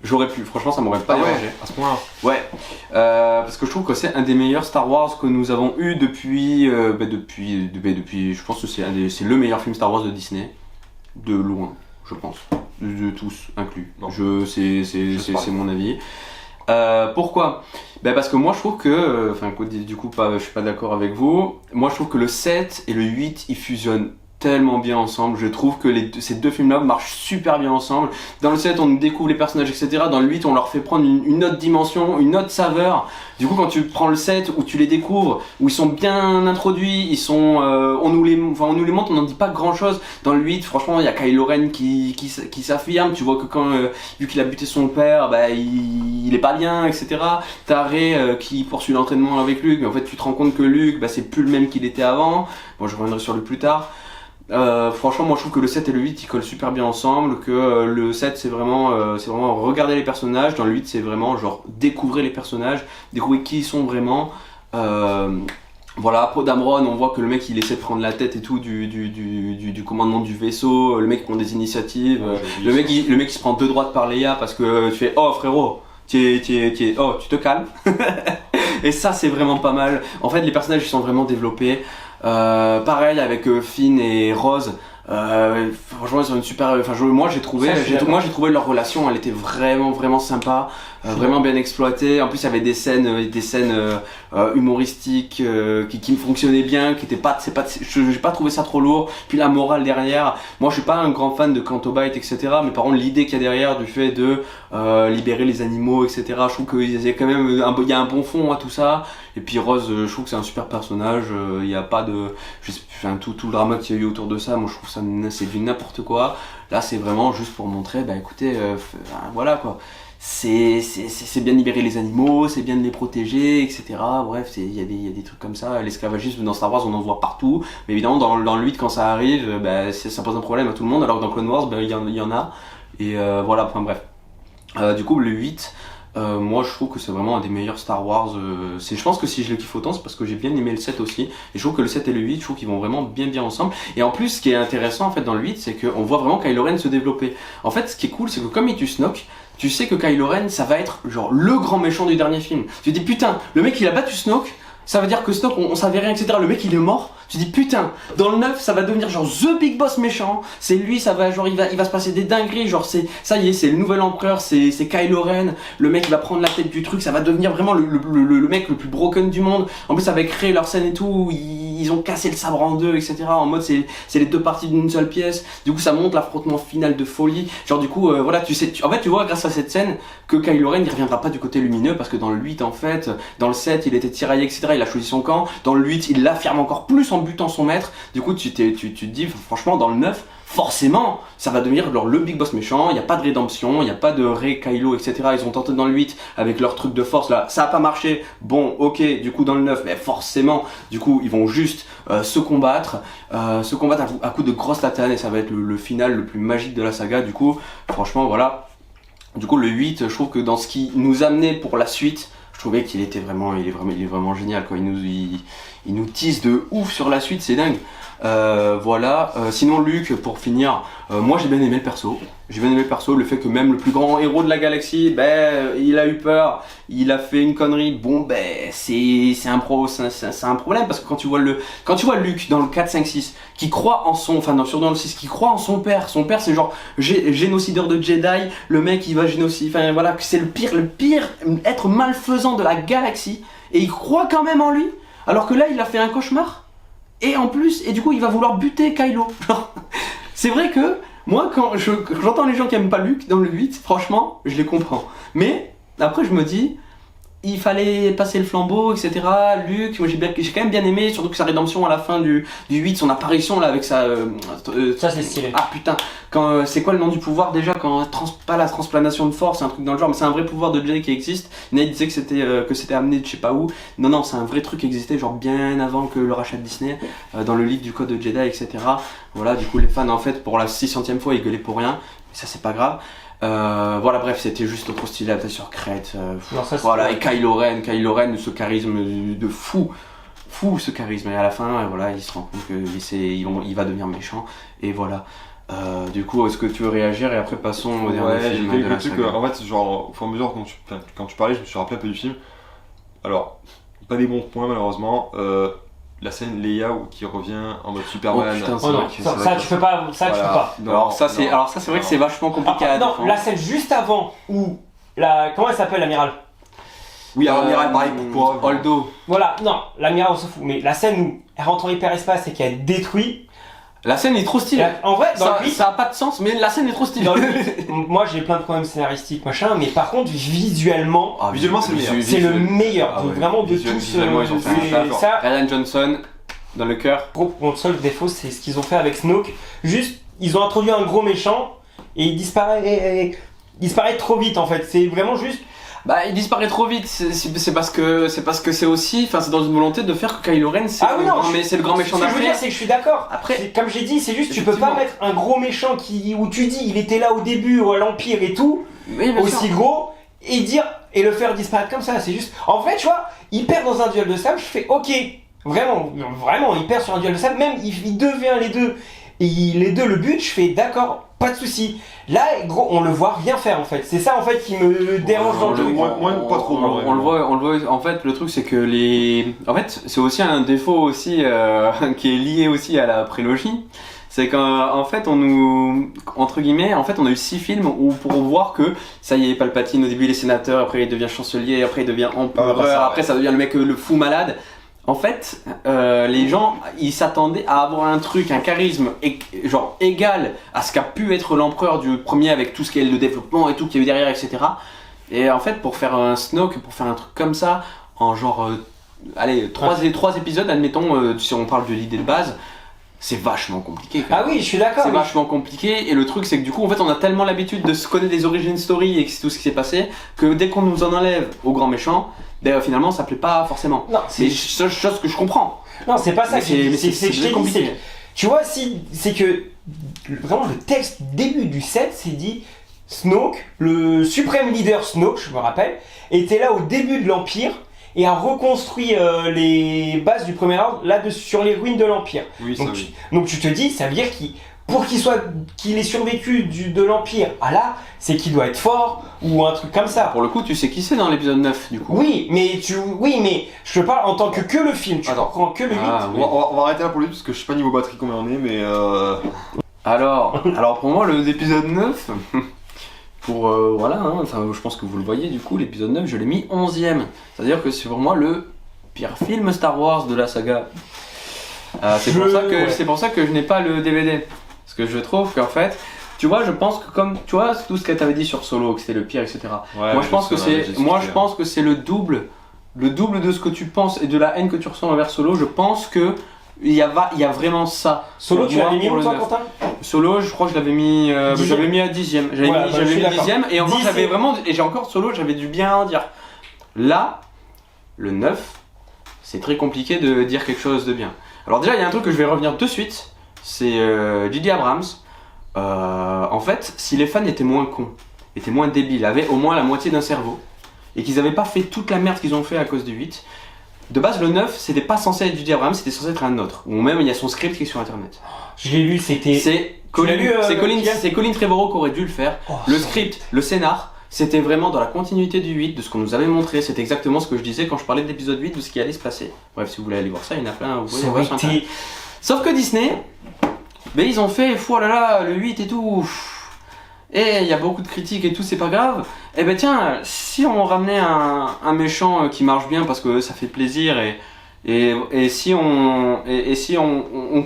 franchement ça m'aurait pas dérangé. À ce point-là. Ouais, parce que je trouve que c'est un des meilleurs Star Wars que nous avons eu depuis, je pense que c'est le meilleur film Star Wars de Disney, de loin, je pense, de tous inclus. Non. C'est mon avis. Pourquoi ? Parce que moi je trouve que, du coup je suis pas d'accord avec vous, moi je trouve que le 7 et le 8 ils fusionnent tellement bien ensemble, je trouve que ces deux films là marchent super bien ensemble. Dans le 7 on découvre les personnages etc, dans le 8 on leur fait prendre une autre dimension, une autre saveur. Du coup quand tu prends le 7 où tu les découvres, où ils sont bien introduits, ils sont, on nous les montre, on n'en dit pas grand chose. Dans le 8 franchement il y a Kylo Ren qui s'affirme, tu vois que quand vu qu'il a buté son père, il est pas bien etc. T'as Rey qui poursuit l'entraînement avec Luke, mais en fait tu te rends compte que Luke c'est plus le même qu'il était avant. Bon je reviendrai sur lui plus tard. Franchement moi je trouve que le 7 et le 8 ils collent super bien ensemble, que le 7 c'est vraiment regarder les personnages, dans le 8 c'est vraiment genre découvrir les personnages, découvrir qui ils sont vraiment. Voilà, Poe Dameron, on voit que le mec il essaie de prendre la tête et tout du commandement du vaisseau, le mec prend des initiatives, le mec il se prend 2 droites par Leia parce que tu fais oh frérot, tu te calmes. Et ça c'est vraiment pas mal. En fait les personnages ils sont vraiment développés. Pareil avec Finn et Rose. Franchement ils sont une super. Moi j'ai trouvé leur relation, elle était vraiment sympa, vraiment bien exploitée. En plus il y avait des scènes humoristiques qui me fonctionnaient bien, qui étaient pas, j'ai pas trouvé ça trop lourd. Puis la morale derrière. Moi je suis pas un grand fan de Canto Bight etc. Mais par contre l'idée qu'il y a derrière du fait de libérer les animaux etc. Je trouve qu'il y a quand même il y a un bon fond à tout ça. Et puis Rose, je trouve que c'est un super personnage. Il y a pas de, tout le drama qu'il y a eu autour de ça. Moi je trouve ça c'est du n'importe quoi. Là c'est vraiment juste pour montrer, écoutez, voilà quoi. C'est bien de libérer les animaux, c'est bien de les protéger, etc. Bref, il y a des trucs comme ça. L'esclavagisme dans Star Wars, on en voit partout. Mais évidemment, dans le 8, quand ça arrive, ça pose un problème à tout le monde. Alors que dans Clone Wars, il y en a. Et voilà, bref. Du coup, le 8, moi je trouve que c'est vraiment un des meilleurs Star Wars. Je pense que si je le kiffe autant, c'est parce que j'ai bien aimé le 7 aussi. Et je trouve que le 7 et le 8, je trouve qu'ils vont vraiment bien ensemble. Et en plus, ce qui est intéressant en fait dans le 8, c'est qu'on voit vraiment Kylo Ren se développer. En fait, ce qui est cool, c'est que comme il tue Snoke, tu sais que Kylo Ren, ça va être genre le grand méchant du dernier film. Tu te dis putain, le mec il a battu Snoke, ça veut dire que Snoke on savait rien etc. Le mec il est mort. Tu te dis putain, dans le 9 ça va devenir genre the big boss méchant. C'est lui, ça va genre il va se passer des dingueries, genre ça y est, c'est le nouvel empereur, c'est Kylo Ren. Le mec il va prendre la tête du truc, ça va devenir vraiment le mec le plus broken du monde. En plus avec Rey leur scène et tout, ils ont cassé le sabre en deux, etc. En mode c'est les deux parties d'une seule pièce. Du coup ça montre l'affrontement final de folie. Genre du coup voilà, en fait tu vois grâce à cette scène que Kylo Ren il reviendra pas du côté lumineux, parce que dans le 8 en fait, dans le 7 il était tiraillé, etc. Il a choisi son camp. Dans le 8 il l'affirme encore plus en butant son maître. Du coup tu te dis franchement dans le 9 forcément ça va devenir genre le big boss méchant. Il n'y a pas de rédemption, il n'y a pas de Rey, Kylo, etc. Ils ont tenté dans le 8 avec leur truc de force là, ça a pas marché. Bon ok, du coup dans le 9 mais forcément du coup ils vont juste se combattre à coup de grosses tatanes, et ça va être le final le plus magique de la saga. Du coup franchement voilà. Du coup le 8, je trouve que dans ce qui nous amenait pour la suite, je trouvais qu'il était vraiment, il est vraiment génial quoi. Il nous tease de ouf sur la suite, c'est dingue. Voilà. Sinon Luke, pour finir, moi j'ai bien aimé le perso. Le fait que même le plus grand héros de la galaxie, il a eu peur, il a fait une connerie. Bon c'est un problème, parce que quand tu vois Luke dans le 4, 5, 6 qui croit en son, surtout dans le 6, qui croit en son père c'est genre génocideur de Jedi, le mec il va génocider, enfin voilà, c'est le pire être malfaisant de la galaxie, et il croit quand même en lui, alors que là il a fait un cauchemar. Et en plus, du coup il va vouloir buter Kylo. C'est vrai que moi quand j'entends les gens qui aiment pas Luke dans le 8, franchement je les comprends. Mais après je me dis, il fallait passer le flambeau, etc. Luke, moi j'ai quand même bien aimé, surtout que sa rédemption à la fin du 8, son apparition là avec sa... ça c'est stylé. Ah putain, c'est quoi le nom du pouvoir déjà, pas la transplanation de force, un truc dans le genre, mais c'est un vrai pouvoir de Jedi qui existe. Nate disait que c'était amené de je sais pas où. Non, c'est un vrai truc qui existait, genre bien avant que le rachat de Disney, dans le livre du code de Jedi, etc. Voilà, du coup les fans en fait pour la 600e fois ils gueulaient pour rien, mais ça c'est pas grave. Voilà, bref, c'était juste trop stylé, la sur Crête. Voilà, et Kylo Ren, ce charisme de fou, ce charisme. Et à la fin, voilà, il se rend compte qu'il va devenir méchant. Et voilà. Du coup, est-ce que tu veux réagir, et après passons au dernier film de la saga. En fait, genre, au fur et à mesure, quand tu parlais, je me suis rappelé un peu du film. Alors, pas des bons points malheureusement. La scène Leia qui revient en mode Superman. Oh putain, ça tu peux pas, tu peux pas. Non, alors ça c'est vrai que c'est vachement compliqué à défendre. Non, la scène juste avant où comment elle s'appelle, l'amiral? Oui, l'amiral pareil pour Holdo. Voilà, non, l'amiral on s'en fout, mais la scène où elle rentre en hyperespace et qu'elle détruit. La scène est trop stylée. En vrai, ça a pas de sens, mais la scène est trop stylée. Moi j'ai plein de problèmes scénaristiques, machin, mais par contre, visuellement, c'est le meilleur. C'est le meilleur. Donc vraiment de tous. Visuellement, ils ont fait ça. Ryan Johnson, dans le cœur. Mon seul défaut, c'est ce qu'ils ont fait avec Snoke. Juste, ils ont introduit un gros méchant et il disparaît trop vite en fait. C'est vraiment juste. Il disparaît trop vite, c'est parce que c'est aussi, c'est dans une volonté de faire que Kylo Ren c'est le grand méchant d'après. Ce que je veux dire, c'est que je suis d'accord. Après, comme j'ai dit, c'est juste tu peux pas mettre un gros méchant où tu dis il était là au début à l'Empire et tout, aussi gros, et le faire disparaître comme ça. C'est juste, en fait, tu vois, il perd dans un duel de sabre, je fais ok, vraiment, il perd sur un duel de sabre, même il devient les deux. Et les deux le but, je fais d'accord, pas de souci. Là, gros, on le voit rien faire en fait. C'est ça en fait qui me dérange dans le truc. Moi, pas trop. On le voit. En fait, le truc c'est que en fait, c'est aussi un défaut aussi qui est lié aussi à la prélogie. C'est qu'en fait, entre guillemets, en fait, on a eu 6 films où pour voir que ça y est, Palpatine au début il est sénateur, après il devient chancelier, après il devient empereur, après ça devient le mec le fou malade. En fait, les gens, ils s'attendaient à avoir un truc, un charisme genre égal à ce qu'a pu être l'empereur du premier avec tout ce qui est le développement et tout qu'il y a eu derrière, etc. Et en fait, pour faire un Snoke, pour faire un truc comme ça, en genre, trois épisodes, admettons, si on parle de l'idée de base, c'est vachement compliqué. Ah oui, je suis d'accord. C'est vachement compliqué, et le truc c'est que du coup, en fait, on a tellement l'habitude de se connaître des origin story et tout ce qui s'est passé, que dès qu'on nous en enlève au grand méchant, finalement ça plaît pas forcément. Non, c'est chose que je comprends. Non, c'est pas ça. C'est compliqué. Tu vois, c'est que vraiment le texte début du 7, c'est dit Snoke, le suprême leader Snoke, je me rappelle, était là au début de l'Empire et a reconstruit les bases du Premier Ordre là sur les ruines de l'Empire. Oui, donc tu te dis, ça veut dire qu'il ait survécu de l'Empire à là, c'est qu'il doit être fort ou un truc comme ça. Pour le coup, tu sais qui c'est dans l'épisode 9 du coup. Oui, mais je parle en tant que le film, tu comprends que le 8. Oui. On va arrêter là pour lui parce que je sais pas niveau batterie combien on est, mais Alors pour moi, l'épisode 9, je pense que vous le voyez du coup, l'épisode 9, je l'ai mis 11ème. C'est-à-dire que c'est pour moi le pire film Star Wars de la saga. C'est pour ça que je n'ai pas le DVD. Parce que je trouve qu'en fait, tu vois, je pense que comme tu vois tout ce que tu avais dit sur Solo, que c'était le pire, etc. Ouais, moi, je pense que c'est le double de ce que tu penses et de la haine que tu ressens envers Solo. Je pense que il y a vraiment ça. Solo, tu l'avais mis où toi, Quentin? Solo, je crois que je l'avais mis, j'avais mis à 10ème. J'avais mis 10ème et encore j'avais vraiment, et j'ai encore Solo, j'avais du bien à en dire. Là, le 9, c'est très compliqué de dire quelque chose de bien. Alors déjà, il y a un truc que je vais revenir de suite, c'est J.J. Abrams. En fait, si les fans étaient moins cons, étaient moins débiles, avaient au moins la moitié d'un cerveau, et qu'ils n'avaient pas fait toute la merde qu'ils ont fait à cause du 8, de base le 9 c'était pas censé être J.J. Abrams, c'était censé être un autre. Ou même il y a son script qui est sur internet. Je l'ai lu, c'était... C'est Colin Trevorrow qui aurait dû le faire. Le script, le scénar, c'était vraiment dans la continuité du 8, de ce qu'on nous avait montré. C'était exactement ce que je disais quand je parlais de l'épisode 8, de ce qui allait se passer. Bref, si vous voulez aller voir ça, il y en a plein. Vous pouvez voir sur internet. Sauf que Disney, ils ont fait, oh là là, le 8 et tout. Et il y a beaucoup de critiques et tout, c'est pas grave. Eh ben tiens, si on ramenait un méchant qui marche bien parce que ça fait plaisir et si on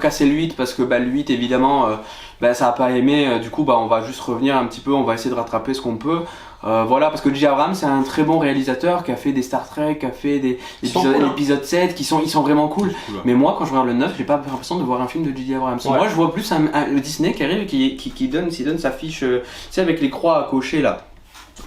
cassait le 8 parce que le 8 évidemment ça a pas aimé, du coup on va juste revenir un petit peu, on va essayer de rattraper ce qu'on peut. Voilà, parce que J.J. Abrams c'est un très bon réalisateur qui a fait des Star Trek, qui a fait des épisodes 7 ils sont vraiment cool. Mais moi quand je regarde le 9, j'ai pas l'impression de voir un film de J.J. Abrams. Ouais. Moi je vois plus le Disney qui arrive qui donne sa fiche, avec les croix à cocher là.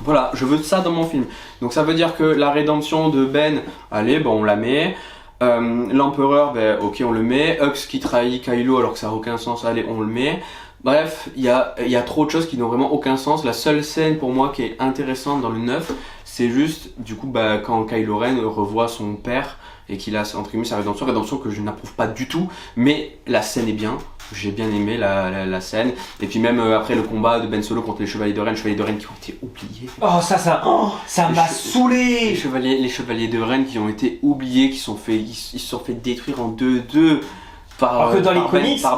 Voilà, je veux ça dans mon film. Donc ça veut dire que la rédemption de Ben, allez, on la met. L'empereur, ok, on le met. Hux qui trahit Kylo alors que ça a aucun sens, allez, on le met. Bref, il y a trop de choses qui n'ont vraiment aucun sens. La seule scène pour moi qui est intéressante dans le 9, c'est juste du coup quand Kylo Ren revoit son père et qu'il a entre guillemets sa rédemption que je n'approuve pas du tout, mais la scène est bien. J'ai bien aimé la scène. Et puis même après le combat de Ben Solo contre les Chevaliers de Ren qui ont été oubliés. Ça m'a saoulé. Les Chevaliers de Ren qui ont été oubliés, ils se sont fait détruire en 2-2 par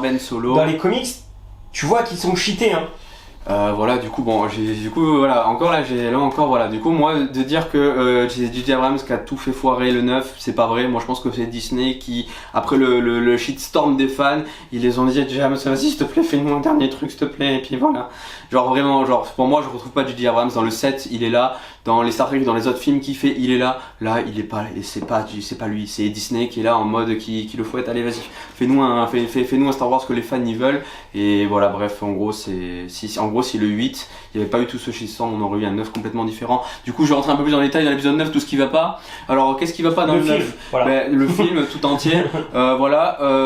Ben Solo. Dans les comics, tu vois qu'ils sont cheatés, hein. Voilà, du coup, du coup, moi, de dire que c'est J.J. Abrams qui a tout fait foirer le 9, c'est pas vrai. Moi, je pense que c'est Disney qui, après le shitstorm des fans, ils les ont dit, J.J. Abrams, vas-y, s'il te plaît, fais-nous un dernier truc, s'il te plaît, et puis voilà. Vraiment, pour moi, je retrouve pas J.J. Abrams dans le 7, il est là. Dans les Star Trek, dans les autres films qu'il fait, il est là. Là, il est pas, et c'est pas lui, c'est Disney qui est là en mode qui le fouette. Allez, vas-y, fais-nous un Star Wars que les fans y veulent. Et voilà, bref, en gros, si le 8, il n'y avait pas eu tout ce shitstorm, on aurait eu un 9 complètement différent. Du coup, je vais rentrer un peu plus dans les détails dans l'épisode 9, tout ce qui va pas. Alors, qu'est-ce qui va pas dans le 9 voilà. Le film tout entier.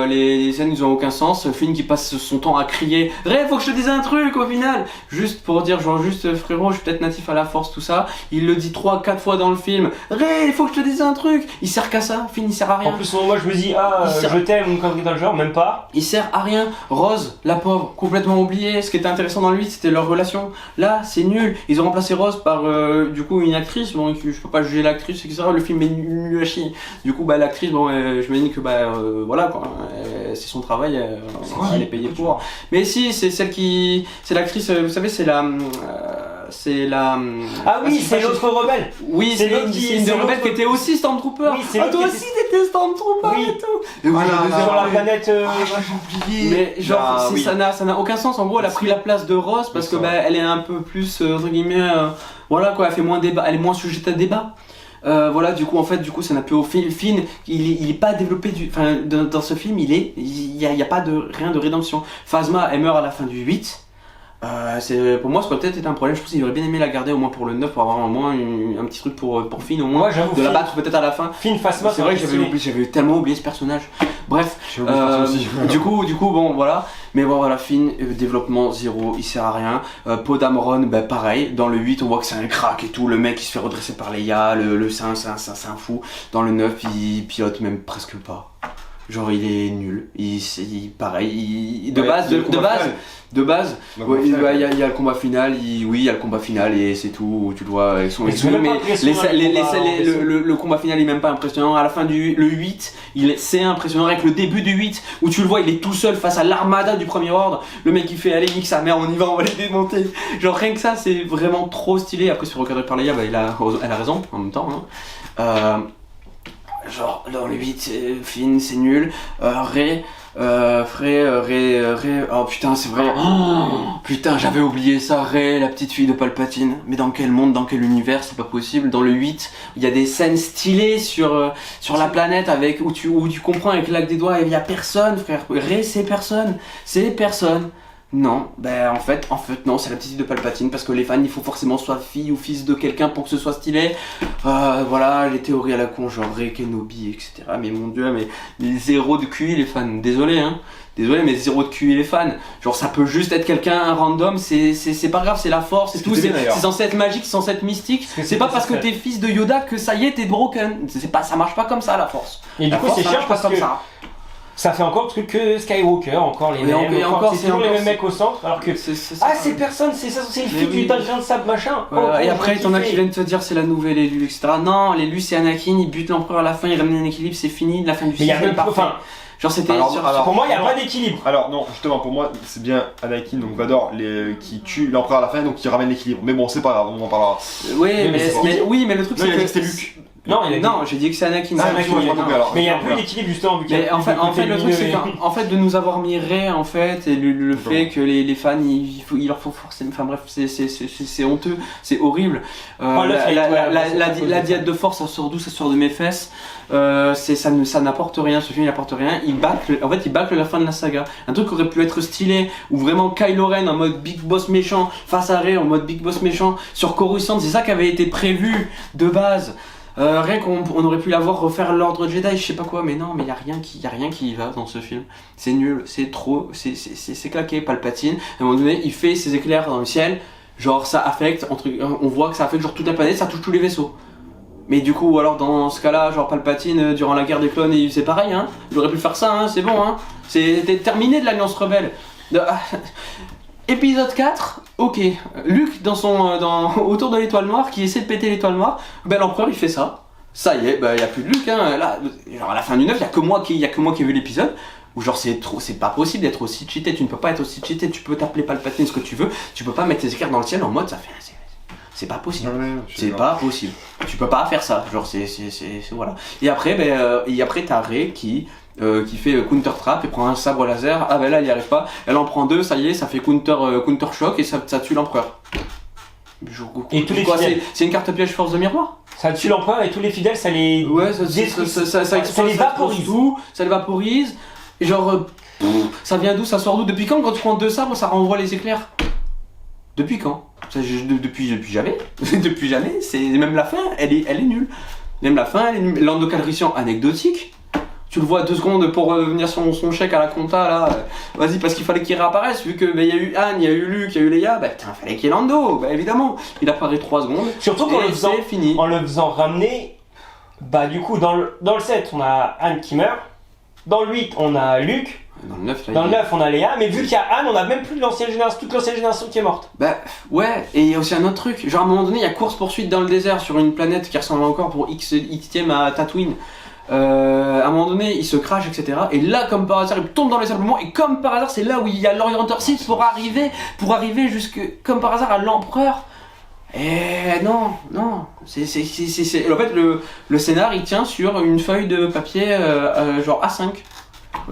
Les scènes, ils ont aucun sens. Le film qui passe son temps à crier « Ray, faut que je te dise un truc au final !» Juste pour dire, frérot, je suis peut-être natif à la force, tout ça. Il le dit 3-4 fois dans le film. Ray, il faut que je te dise un truc. Il sert qu'à ça, Finn, il sert à rien. En plus, moi, je me dis, je t'aime, une connerie dans le genre, même pas. Il sert à rien. Rose, la pauvre, complètement oubliée. Ce qui était intéressant dans le 8, c'était leur relation. Là, c'est nul. Ils ont remplacé Rose par du coup une actrice. Bon, je peux pas juger l'actrice, etc. Le film est nul à chier. Du coup, l'actrice, je me dis que voilà quoi. C'est son travail. Elle est payée pour. Mais si, c'est celle qui, c'est l'actrice. Vous savez, c'est la. Ah oui, c'est l'autre rebelle. Oui, c'est une des rebelles qui était aussi Stormtrooper. Oui, toi aussi t'étais Stormtrooper et tout. Et sur la planète. J'ai oublié. Mais ça n'a aucun sens. En gros, elle a pris la place de Rose parce que elle est un peu plus entre guillemets, voilà quoi, elle fait moins débat, elle est moins sujette à débat. Voilà, du coup, ça n'a plus au film. Finn, il est pas développé dans ce film, il y a pas rien de rédemption. Phasma, elle meurt à la fin du 8. Pour moi, ça aurait peut-être été un problème. Je pense qu'il aurait bien aimé la garder au moins pour le 9 pour avoir au moins un petit truc pour Finn, au moins de la battre peut-être à la fin. Finn, Phasma, c'est vrai que j'avais tellement oublié ce personnage. Bref, du coup, bon, voilà. Mais bon, voilà, Finn, développement 0, il sert à rien. Poe Dameron, pareil. Dans le 8, on voit que c'est un crack et tout. Le mec, il se fait redresser par Leia. C'est un fou. Dans le 9, il pilote même presque pas. Genre il est nul, pareil, de base, il y a le combat final, il y a le combat final et c'est tout, tu dois, le combat final est même pas impressionnant, à la fin le 8, c'est impressionnant avec le début du 8, où tu le vois, il est tout seul face à l'armada du premier ordre, le mec il fait, allez nique sa mère, on y va, on va les démonter, genre rien que ça c'est vraiment trop stylé, après se faire recadrer par Leia, elle a raison en même temps, hein. genre dans le 8 Finn c'est nul, Rey, oh putain c'est vrai, putain j'avais oublié ça, Rey, la petite fille de Palpatine, mais dans quel monde, dans quel univers, c'est pas possible. Dans le 8, il y a des scènes stylées sur la planète avec où tu comprends avec le claque des doigts, il y a personne frère, Rey c'est personne. Non, en fait non, c'est la petite fille de Palpatine parce que les fans il faut forcément soit fille ou fils de quelqu'un pour que ce soit stylé. Voilà, les théories à la con, genre Rey, Kenobi, etc. Mais mon dieu, mais zéro de QI les fans, désolé mais zéro de QI les fans. Genre ça peut juste être quelqu'un, un random, c'est pas grave, c'est la force, c'est tout, c'est censé être magique, c'est censé être mystique. C'est pas parce que t'es fils de Yoda que ça y est, t'es broken. Ça marche pas comme ça la force. Et du coup c'est chiant parce que ça fait encore le truc que Skywalker, encore les mêmes, c'est toujours les mêmes mecs au centre, alors que c'est personne, c'est une fille du Dungeon de Sable machin. Et après t'en as qui viennent te dire c'est la nouvelle élu, etc. Non, l'élu c'est Anakin, il bute l'empereur à la fin, il ramène un équilibre, c'est fini, la fin du film est parfait. Genre c'était. Pour moi il n'y a pas d'équilibre. Alors non, justement pour moi c'est bien Anakin, donc Vador, qui tue l'empereur à la fin, donc qui ramène l'équilibre. Mais bon c'est pas grave, on en parlera. Mais le truc c'est que c'était Luke. Non, j'ai dit que c'est Anakin. Mais il y a plus d'équilibre justement vu qu'il en fait le truc c'est qu'en fait de nous avoir mis Rey en fait et le fait que les fans il leur faut forcément, enfin bref c'est honteux, c'est horrible. La diète de force ça sort d'où? Ça sort de mes fesses. Ça n'apporte rien, ce film n'apporte rien. Il bâcle la fin de la saga. Un truc qui aurait pu être stylé où vraiment Kylo Ren en mode big boss méchant face à Rey en mode big boss méchant sur Coruscant, c'est ça qui avait été prévu de base. Rien qu'on aurait pu l'avoir refaire l'ordre Jedi, je sais pas quoi, mais non, mais y a rien qui y va dans ce film. C'est nul, c'est trop, c'est claqué. Palpatine, à un moment donné, il fait ses éclairs dans le ciel, genre ça affecte, on voit que ça affecte genre toute la planète, ça touche tous les vaisseaux. Mais du coup, alors dans ce cas-là, genre Palpatine, durant la guerre des clones, c'est pareil, hein. Il aurait pu faire ça, c'est bon, hein. C'était terminé de l'Alliance Rebelle. Épisode 4, ok, Luke autour de l'étoile noire qui essaie de péter l'étoile noire, l'empereur il fait ça, ça y est, y a plus de Luke, hein, là, genre à la fin du 9, y a que moi qui ai vu l'épisode, où genre c'est pas possible d'être aussi cheaté, tu ne peux pas être aussi cheaté, tu peux t'appeler Palpatine ce que tu veux, tu peux pas mettre tes éclairs dans le ciel en mode ça fait... C'est pas possible, pas possible, tu peux pas faire ça, genre c'est voilà. Et après, t'as Rey qui fait counter trap et prend un sabre laser, là il y arrive pas, elle en prend deux, ça y est, ça fait counter choc et ça tue l'empereur. Et tous les fidèles. C'est une carte piège force de miroir. Ça tue l'empereur et tous les fidèles ça les ça les vaporise tout, ça les vaporise. Et genre ça vient d'où, ça sort d'où? Depuis quand tu prends deux sabres ça renvoie les éclairs? Depuis quand? Depuis jamais. Depuis jamais. C'est même la fin, elle est nulle. Même la fin, elle est nulle. Lando Calrissian anecdotique. Tu le vois 2 secondes pour revenir sur son chèque à la compta là. Vas-y parce qu'il fallait qu'il réapparaisse vu que il y a eu Anne, il y a eu Luke, il y a eu Leia. Fallait qu'il y ait Lando. Évidemment. Il apparaît 3 secondes. Surtout qu'en le faisant ramener. Du coup dans le 7 on a Anne qui meurt. Dans le 8 on a Luke. Dans le 9 on a Léa, mais vu qu'il y a Anne, on a même plus toute l'ancienne génération qui est morte. Ouais, et il y a aussi un autre truc, genre à un moment donné il y a course-poursuite dans le désert sur une planète qui ressemble encore pour Xème à Tatooine. À un moment donné il se crache, etc. Et là comme par hasard il tombe dans les sables et comme par hasard c'est là où il y a l'orienteur Sith pour arriver jusque comme par hasard à l'empereur. Et non, c'est en fait le scénar il tient sur une feuille de papier genre A5.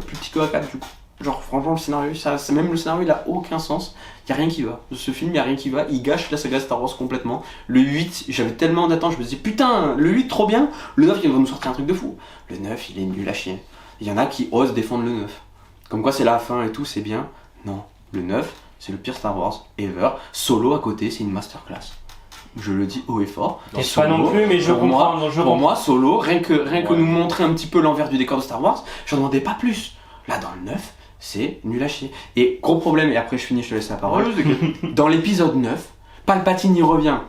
Plus petit que A4 du coup. Genre franchement le scénario, même le scénario il a aucun sens. Y a rien qui va. De ce film y a rien qui va. Il gâche la saga Star Wars complètement. Le 8, j'avais tellement d'attentes, je me disais putain, le 8 trop bien. Le 9 il va nous sortir un truc de fou. Le 9 il est nul à chier. Il y en a qui osent défendre le 9. Comme quoi c'est la fin et tout, c'est bien. Non, le 9 c'est le pire Star Wars ever. Solo à côté c'est une masterclass. Je le dis haut et fort. Et Solo, pas non plus, mais je comprends. Pour moi, Solo, rien que nous montrer un petit peu l'envers du décor de Star Wars, j'en demandais pas plus. Là, dans le 9, c'est nul à chier. Et gros problème, et après je finis, je te laisse la parole. Dans l'épisode 9, Palpatine y revient.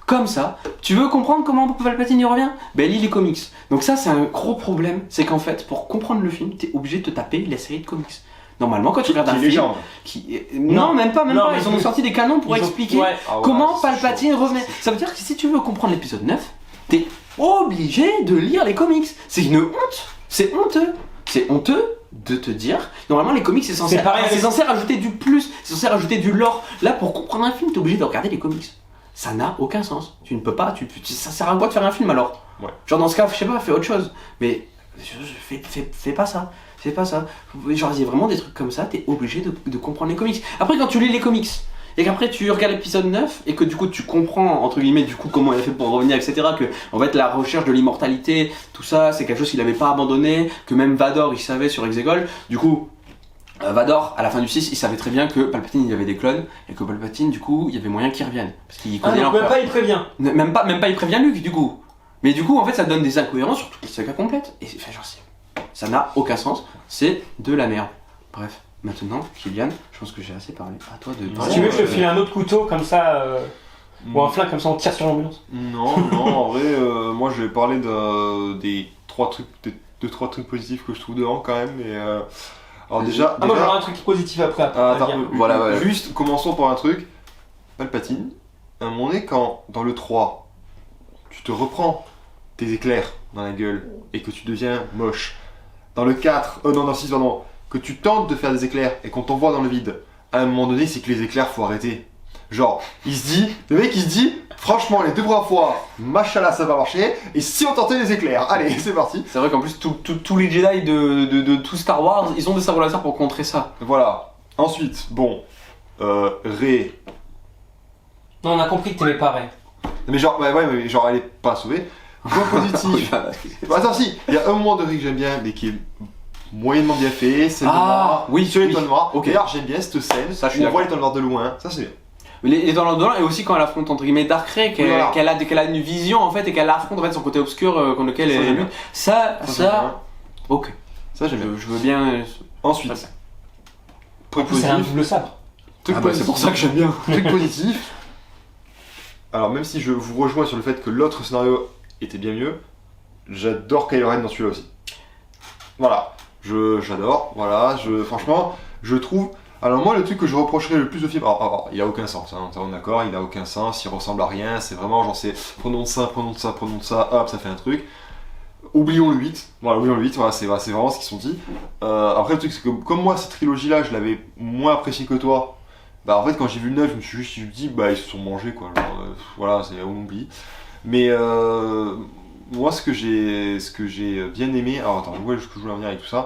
Comme ça, tu veux comprendre comment Palpatine y revient? Lis les comics. Donc ça, c'est un gros problème. C'est qu'en fait, pour comprendre le film, t'es obligé de te taper la série de comics. Normalement, quand tu regardes un film, non, même pas. Ils ont sorti des canons pour expliquer comment Palpatine revenait. Ça veut dire que si tu veux comprendre l'épisode 9, t'es obligé de lire les comics. C'est une honte. C'est honteux. C'est honteux de te dire. Normalement, les comics, c'est censé rajouter du plus. C'est censé rajouter du lore. Là, pour comprendre un film, t'es obligé de regarder les comics. ça n'a aucun sens. Tu ne peux pas, ça sert à quoi de faire un film alors? Ouais. Genre dans ce cas, je sais pas, fais autre chose. Mais fais pas ça. Fais pas ça. Genre il y a vraiment des trucs comme ça, t'es obligé de comprendre les comics. Après quand tu lis les comics, et qu'après tu regardes l'épisode 9 et que du coup tu comprends entre guillemets du coup comment il a fait pour revenir, etc. Que en fait la recherche de l'immortalité, tout ça c'est quelque chose qu'il avait pas abandonné, que même Vador il savait sur Exegol. Du coup Vador à la fin du 6 il savait très bien que Palpatine il y avait des clones et que Palpatine du coup il y avait moyen qu'il revienne. Parce qu'il connaît donc même pas il prévient. Même pas il prévient Luke du coup. Mais du coup en fait ça donne des incohérences sur toute la saga complète. Et enfin, genre, ça n'a aucun sens, c'est de la merde. Bref. Maintenant, Kylian, je pense que j'ai assez parlé. À toi de parler. Si tu veux, je te file un autre couteau comme ça, ou un flingue comme ça, on tire sur l'ambulance. Non, en vrai, moi je vais parler des deux trois trucs positifs que je trouve dedans quand même. Et, alors déjà. Moi j'aurai un truc positif après. Attends, voilà. Juste, commençons par un truc. Palpatine, à un moment donné, quand dans le 3, tu te reprends tes éclairs dans la gueule et que tu deviens moche. Dans le 4, non, dans le 6, pardon. Que tu tentes de faire des éclairs et qu'on t'envoie dans le vide, à un moment donné, c'est que les éclairs, faut arrêter. Genre, le mec il se dit, franchement, les 2 premières fois, machallah, ça va marcher, et si on tentait les éclairs, allez, c'est parti. C'est vrai qu'en plus, tous les Jedi de tout Star Wars, ils ont des sabres laser pour contrer ça. Voilà. Ensuite, bon, Rey. Non, on a compris que t'aimais pas Rey. Mais genre, mais genre, elle est pas sauvée. Point positif. Attends, si, il y a un moment de Rey que j'aime bien, mais qui est moyennement bien fait, c'est le noir, sur l'étoile noire. Ok. D'ailleurs, j'aime bien cette scène, ça, où on voit l'étoile noire de loin, ça c'est bien. Et dans l'ordre et aussi quand elle affronte entre guillemets Darkrai, qu'elle a une vision en fait et qu'elle affronte en fait son côté obscur contre lequel elle lutte. Ça, ok. Ça j'aime bien. Je veux bien. Ensuite, truc C'est un positif. double sabre. C'est pour ça que j'aime bien. Truc positif. Alors même si je vous rejoins sur le fait que l'autre scénario était bien mieux, j'adore Kylo Ren dans celui-là aussi. Voilà. J'adore, voilà, franchement, je trouve... Alors moi, le truc que je reprocherais le plus au film, alors il a aucun sens, hein, on est d'accord, il a aucun sens, il ressemble à rien, c'est vraiment genre c'est prenons de ça, hop, ça fait un truc. Oublions le 8, voilà, c'est vraiment ce qu'ils sont dit. Après le truc c'est que comme moi, cette trilogie-là, je l'avais moins appréciée que toi, bah en fait quand j'ai vu le 9, je me suis juste dit, bah ils se sont mangés quoi, genre, voilà, on oublie. Mais moi, ce que j'ai bien aimé, alors attends, où est-ce que je voulais en venir avec tout ça,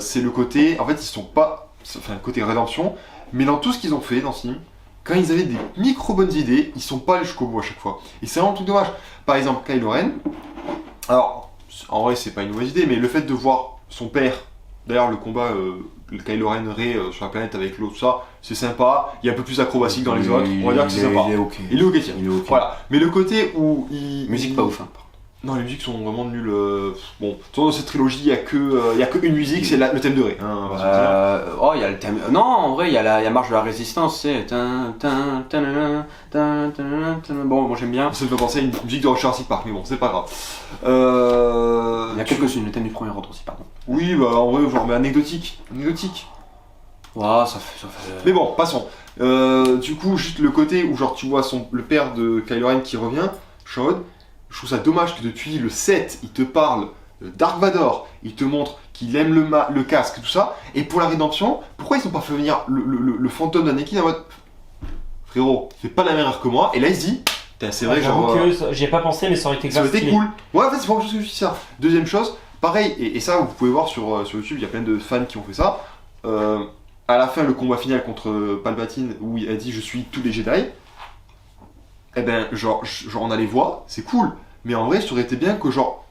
c'est le côté, en fait, ils sont pas, enfin, le côté rédemption, mais dans tout ce qu'ils ont fait dans ce film, quand ils avaient des micro bonnes idées, ils sont pas allés jusqu'au bout à chaque fois. Et c'est vraiment tout dommage. Par exemple, Kylo Ren, alors, en vrai, c'est pas une mauvaise idée, mais le fait de voir son père, d'ailleurs, le combat, le Kylo Ren Rey sur la planète avec l'eau, tout ça, c'est sympa, il y a un peu plus acrobatique dans les autres, on va dire que c'est sympa. Il est ok. Il est ok, tiens. Voilà. Mais le côté où il. Musique pas ouf, hein. Non, les musiques sont vraiment nulles. Bon, dans cette trilogie, il y a que une musique, c'est le thème de Rey. Hein, on va se dire. Oh, il y a le thème. Non, en vrai, il y a la Marche de la Résistance, c'est. Bon, moi j'aime bien. Ça me fait penser à une musique de Jurassic Park, mais bon, c'est pas grave. Il y a quelques-unes, le thème du premier ordre aussi, pardon. Oui, bah en vrai, genre, mais anecdotique. Ouais, ça fait. Mais bon, passons. Du coup, juste le côté où genre tu vois le père de Kylo Ren qui revient, Shawn. Je trouve ça dommage que depuis le 7, il te parle de Dark Vador, il te montre qu'il aime le casque, tout ça, et pour la rédemption, pourquoi ils n'ont pas fait venir le fantôme d'Anakin en mode frérot, fais pas la même erreur que moi, et là il se dit, c'est vrai, j'avoue genre. que j'y ai pas pensé, mais ça aurait été grave. Ça aurait été cool. Ouais, en fait, c'est pas quelque chose que je dis ça. Deuxième chose, pareil, et ça vous pouvez voir sur YouTube, il y a plein de fans qui ont fait ça. À la fin, le combat final contre Palpatine, où il a dit je suis tous les Jedi. Eh ben, genre on a les voix, c'est cool, mais en vrai, ça aurait été bien que, genre,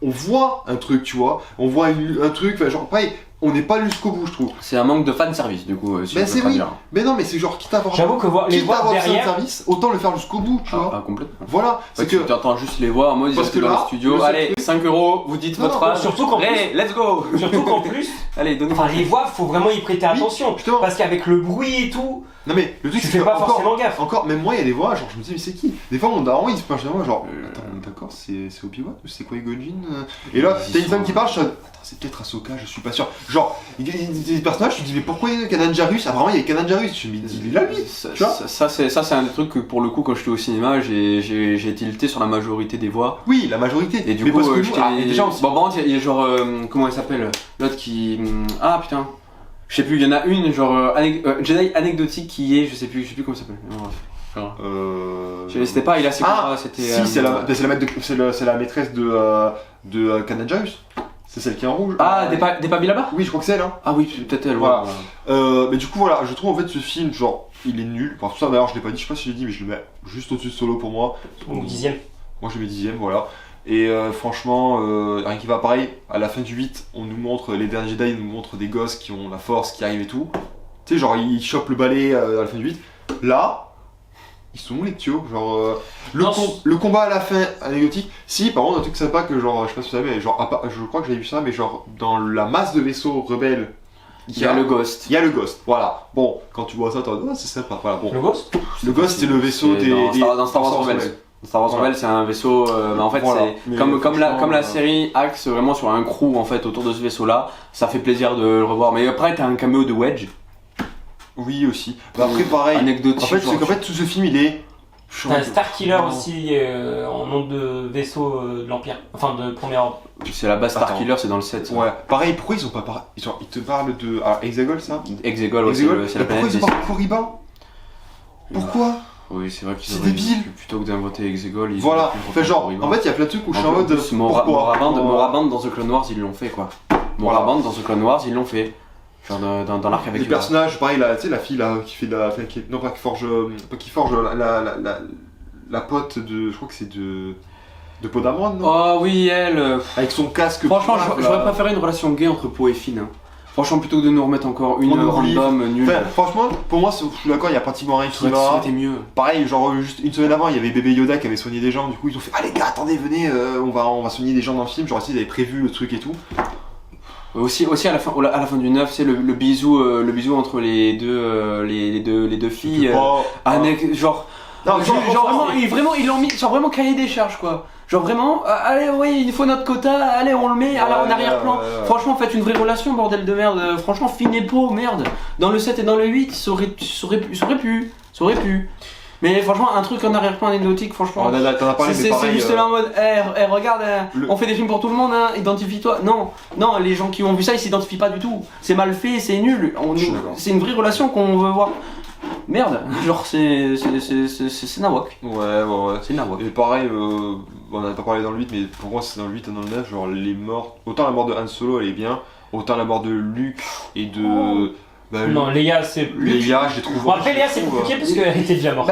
on voit un truc, tu vois, on voit un truc, genre, pareil, on n'est pas allé jusqu'au bout, je trouve. C'est un manque de fanservice, du coup. Ben, c'est oui, mais non, mais c'est genre, quitte à avoir. J'avoue que les voix derrière. Service, autant le faire jusqu'au bout, tu vois. Ah, complètement. Voilà, c'est que. Tu entends juste les voix en mode, ils étaient dans le studio, allez, 5 €, vous dites votre âge. Surtout qu'en plus. Let's go. Surtout qu'en plus. Allez, donnez. Enfin, les voix, faut vraiment y prêter attention. Justement. Parce qu'avec le bruit et tout. Non mais le truc tu c'est fais que pas forcément gaffe. Encore, même moi il y a des voix, genre je me dis mais c'est qui? Des fois mon daron il se penche derrière moi genre attends on est d'accord c'est Obi-Wan ou c'est Qui-Gon Jinn? Et là t'as une femme qui parle, je suis attends c'est peut-être Ahsoka, je suis pas sûr. Genre il y a des personnages, tu te dis mais pourquoi il y a Kanan Jarrus? Apparemment il y a Kanan Jarrus, je me dis il est là lui. Tu vois ça c'est un des trucs que pour le coup quand j'étais au cinéma j'ai tilté sur la majorité des voix. Oui la majorité. Et du mais coup parce que déjà bon il y a genre comment elle s'appelle l'autre qui ah putain. Je sais plus, il y en a une, genre Jedi anecdotique qui est, je sais plus comment ça s'appelle. C'était pas, il a ses combats, c'était. Si, c'est la maîtresse de Kanajus. C'est celle qui est en rouge. Ah, des Pabilaba. Oui, je crois que c'est elle. Hein. Ah oui, peut-être elle. Voilà. Mais du coup, voilà, je trouve en fait ce film, genre, il est nul. Enfin, tout ça, d'ailleurs, je l'ai pas dit, je sais pas si je l'ai dit, mais je le mets juste au-dessus de Solo pour moi. Ou 10ème. Moi, je le mets 10ème, voilà. Et franchement, rien qui va pareil. À la fin du 8, on nous montre, les derniers Jedi nous montrent des gosses qui ont la force, qui arrivent et tout. Tu sais, genre, ils chopent le balai à la fin du 8. Là. Ils sont où les Tio? Genre le combat à la fin anecdotique. Si par contre un truc sympa que genre je sais pas si vous savez, genre je crois que j'avais vu ça, mais genre dans la masse de vaisseaux rebelles il y a le Ghost. Il y a le Ghost, voilà. Bon, quand tu vois ça, t'en dis c'est sympa. Voilà, bon. Le Ghost? Le Ghost c'est le vaisseau dans Star Wars Rebels. Star Wars Rebels c'est un vaisseau, mais en fait voilà. c'est comme la série axe vraiment sur un crew en fait autour de ce vaisseau là. Ça fait plaisir de le revoir. Mais après t'as un caméo de Wedge. Oui aussi. Bah, après pareil. Anecdotique. En fait c'est qu'en fait tout ce film il est. T'as un Starkiller aussi en nom de vaisseau de l'Empire, enfin de Premier Ordre. C'est la base Starkiller, c'est dans le 7. Ça. Ouais, pareil, pourquoi ils ont pas parlé. Ils te parlent de. Ah, Exegol ça? Exegol, ouais, c'est la planète. Pourquoi ils ont pas Koriba? Pourquoi? Oui, c'est vrai qu'ils c'est débile. Plutôt que d'inventer Exegol, ils voilà, fait genre, en fait il y a plein de trucs où je suis en mode. Moraband dans The Clone Wars, ils l'ont fait quoi. Moraband dans The Clone Wars, ils l'ont fait. Genre dans l'arc avec les personnages, pareil, là, tu sais, la fille là qui fait de la. Non, pas qui forge. Qui forge la pote de. Je crois que c'est de Podamon, non? Oh oui, elle. Avec son casque. Franchement, j'aurais préféré une relation gay entre Poe et Finn. Hein. Franchement, plutôt que de nous remettre encore une random nulle. Enfin, franchement, pour moi, je suis d'accord, il y a pratiquement rien qui va. C'était mieux. Pareil, genre juste une semaine avant, il y avait bébé Yoda qui avait soigné des gens. Du coup, ils ont fait ah les gars, attendez, venez, on va soigner des gens dans le film. Genre, ils avaient prévu le truc et tout. Aussi à la fin du 9, c'est le bisou entre les deux filles. Genre. Non, vraiment, ils l'ont mis, genre vraiment cahier des charges quoi. Genre vraiment, allez, oui, il faut notre quota, allez, on le met en arrière-plan. Franchement, faites une vraie relation, bordel de merde. Franchement, Finn et Poe, merde. Dans le 7 et dans le 8, ça aurait pu. Mais franchement, un truc en arrière-plan anecdotique, franchement. T'en as parlé, c'est juste là en mode, regarde, on fait des films pour tout le monde, hein, identifie-toi. Non, les gens qui ont vu ça, ils s'identifient pas du tout. C'est mal fait, c'est nul. C'est une vraie relation qu'on veut voir. Merde, genre c'est nawak. Ouais. C'est nawak. Et pareil, on n'a pas parlé dans le 8, mais pour moi c'est dans le 8 et dans le 9, genre les morts. Autant la mort de Han Solo elle est bien, autant la mort de Luke et de. Non, Leia c'est. Leia, je l'ai trouvé. Bon, après Leia c'est compliqué parce qu'elle était déjà morte.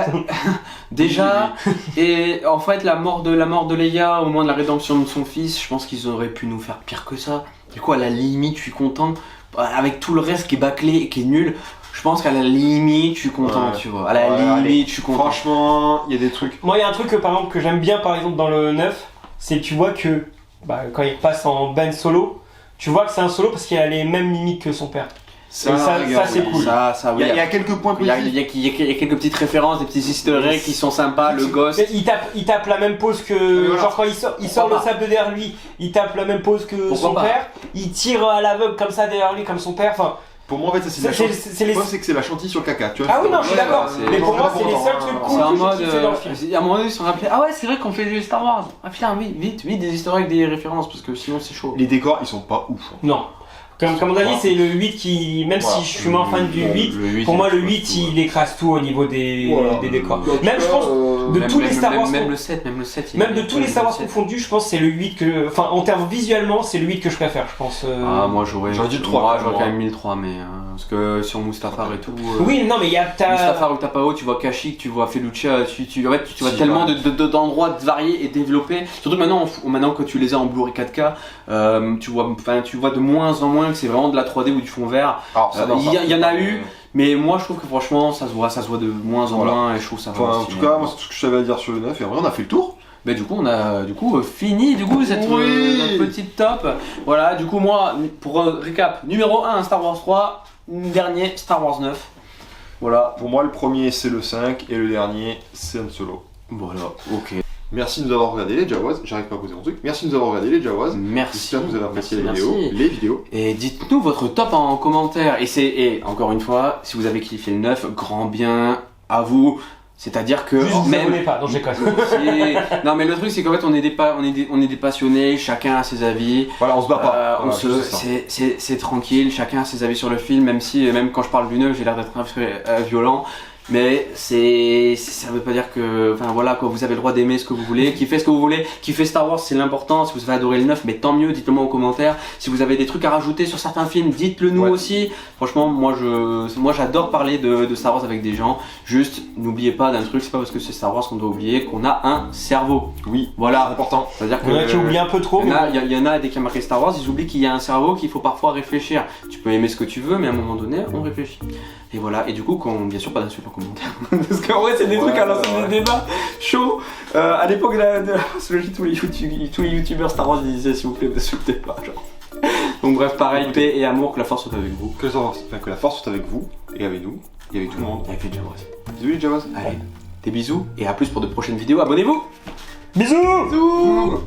Déjà, et en fait la mort de Leia, au moment de la rédemption de son fils, je pense qu'ils auraient pu nous faire pire que ça. Du coup, à la limite, je suis content. Avec tout le reste qui est bâclé et qui est nul. Je pense qu'à la limite, je suis content, tu vois. À la limite, je suis content. Franchement, il y a des trucs. Moi, il y a un truc par exemple que j'aime bien, par exemple dans le 9, c'est que tu vois que quand il passe en Ben Solo, tu vois que c'est un Solo parce qu'il a les mêmes mimiques que son père. Ça c'est cool. Il y a quelques points positifs. Il y a quelques petites références, des petits easter eggs qui sont sympas. Le Ghost. Il tape la même pose que. Genre quand il sort le sable de derrière lui, il tape la même pose que son père. Il tire à l'aveugle comme ça derrière lui, comme son père. Enfin. Pour moi, en fait, ça c'est la chantilly. C'est que c'est la chantilly sur le caca, tu vois. Ah oui, non, je suis d'accord. Mais pour moi, c'est les seuls trucs cool que j'ai kiffé dans le film. À un moment donné, ils se sont rappelés. Ah ouais, c'est vrai qu'on fait du Star Wars. Ah putain, oui, vite, des easter eggs, des références, parce que sinon c'est chaud. Les décors, ils sont pas ouf. Non. Comme on a dit, c'est le 8 qui, même si je suis moins fan du 8, pour moi le 8 il écrase tout au niveau des décors. Même je pense de tous les Star Wars. Même le 7. Même de tous les Star Wars confondus, je pense que c'est le 8 que. Enfin, en termes visuellement, c'est le 8 que je préfère, je pense. Ah, moi j'aurais dit le 3. J'aurais quand même mis le 3, mais. Parce que sur Mustafar et tout. Oui, non, mais il y a. Mustafar ou Tapao, tu vois Kashyyyk, tu vois Felucia, tu vois tellement d'endroits variés et développés. Surtout maintenant que tu les as en Blu-ray 4K, tu vois de moins en moins que c'est vraiment de la 3D ou du fond vert. Il y en a eu, mais moi je trouve que franchement ça se voit de moins en moins et je trouve ça va. En tout cas, moi c'est tout ce que je savais à dire sur le 9 et en vrai on a fait le tour. Bah du coup on a fini cette notre petite top. Voilà, du coup moi pour récap, numéro 1 Star Wars 3, dernier Star Wars 9. Voilà. Pour moi le premier c'est le 5 et le dernier c'est Han Solo. Voilà, ok. Merci de nous avoir regardé les Jawas, j'arrive pas à poser mon truc. Merci de nous avoir regardé les Jawas. Merci. J'espère que vous avez apprécié les vidéos. Et dites-nous votre top en commentaire. Et encore une fois, si vous avez kiffé le 9, grand bien à vous. C'est-à-dire que même pas, non j'ai cassé. Non mais le truc c'est qu'en fait on est des passionnés, chacun a ses avis. Voilà, on se bat pas. C'est tranquille, chacun a ses avis sur le film, même quand je parle du 9, j'ai l'air d'être violent. Mais ça veut pas dire que, enfin voilà quoi, vous avez le droit d'aimer ce que vous voulez, kiffer ce que vous voulez, kiffer Star Wars c'est l'important. Si vous avez adoré le 9, mais tant mieux, dites-le moi en commentaire. Si vous avez des trucs à rajouter sur certains films, dites-le nous aussi. Franchement, moi j'adore parler de Star Wars avec des gens. Juste, n'oubliez pas d'un truc, c'est pas parce que c'est Star Wars qu'on doit oublier qu'on a un cerveau. Oui, voilà, c'est important. C'est-à-dire Il y en a qui oublient un peu trop. Il y en a dès qu'il y a marqué Star Wars, ils oublient qu'il y a un cerveau, qu'il faut parfois réfléchir. Tu peux aimer ce que tu veux, mais à un moment donné, on réfléchit. Et voilà, et du coup, bien sûr, pas d'insultes en commentaire. Parce qu'en vrai, c'est des trucs à lancer des débats chauds. À l'époque de la sociologie, tous les youtubeurs Star Wars disaient s'il vous plaît, n'insultez pas. Genre. Donc, bref, pareil, paix et amour, que la force soit avec vous. Que la force soit avec vous, et avec nous, et avec tout le monde. Et avec les Jawas. Bisous les Jawas. Allez, des bisous, et à plus pour de prochaines vidéos. Abonnez-vous! Bisous. Bisous.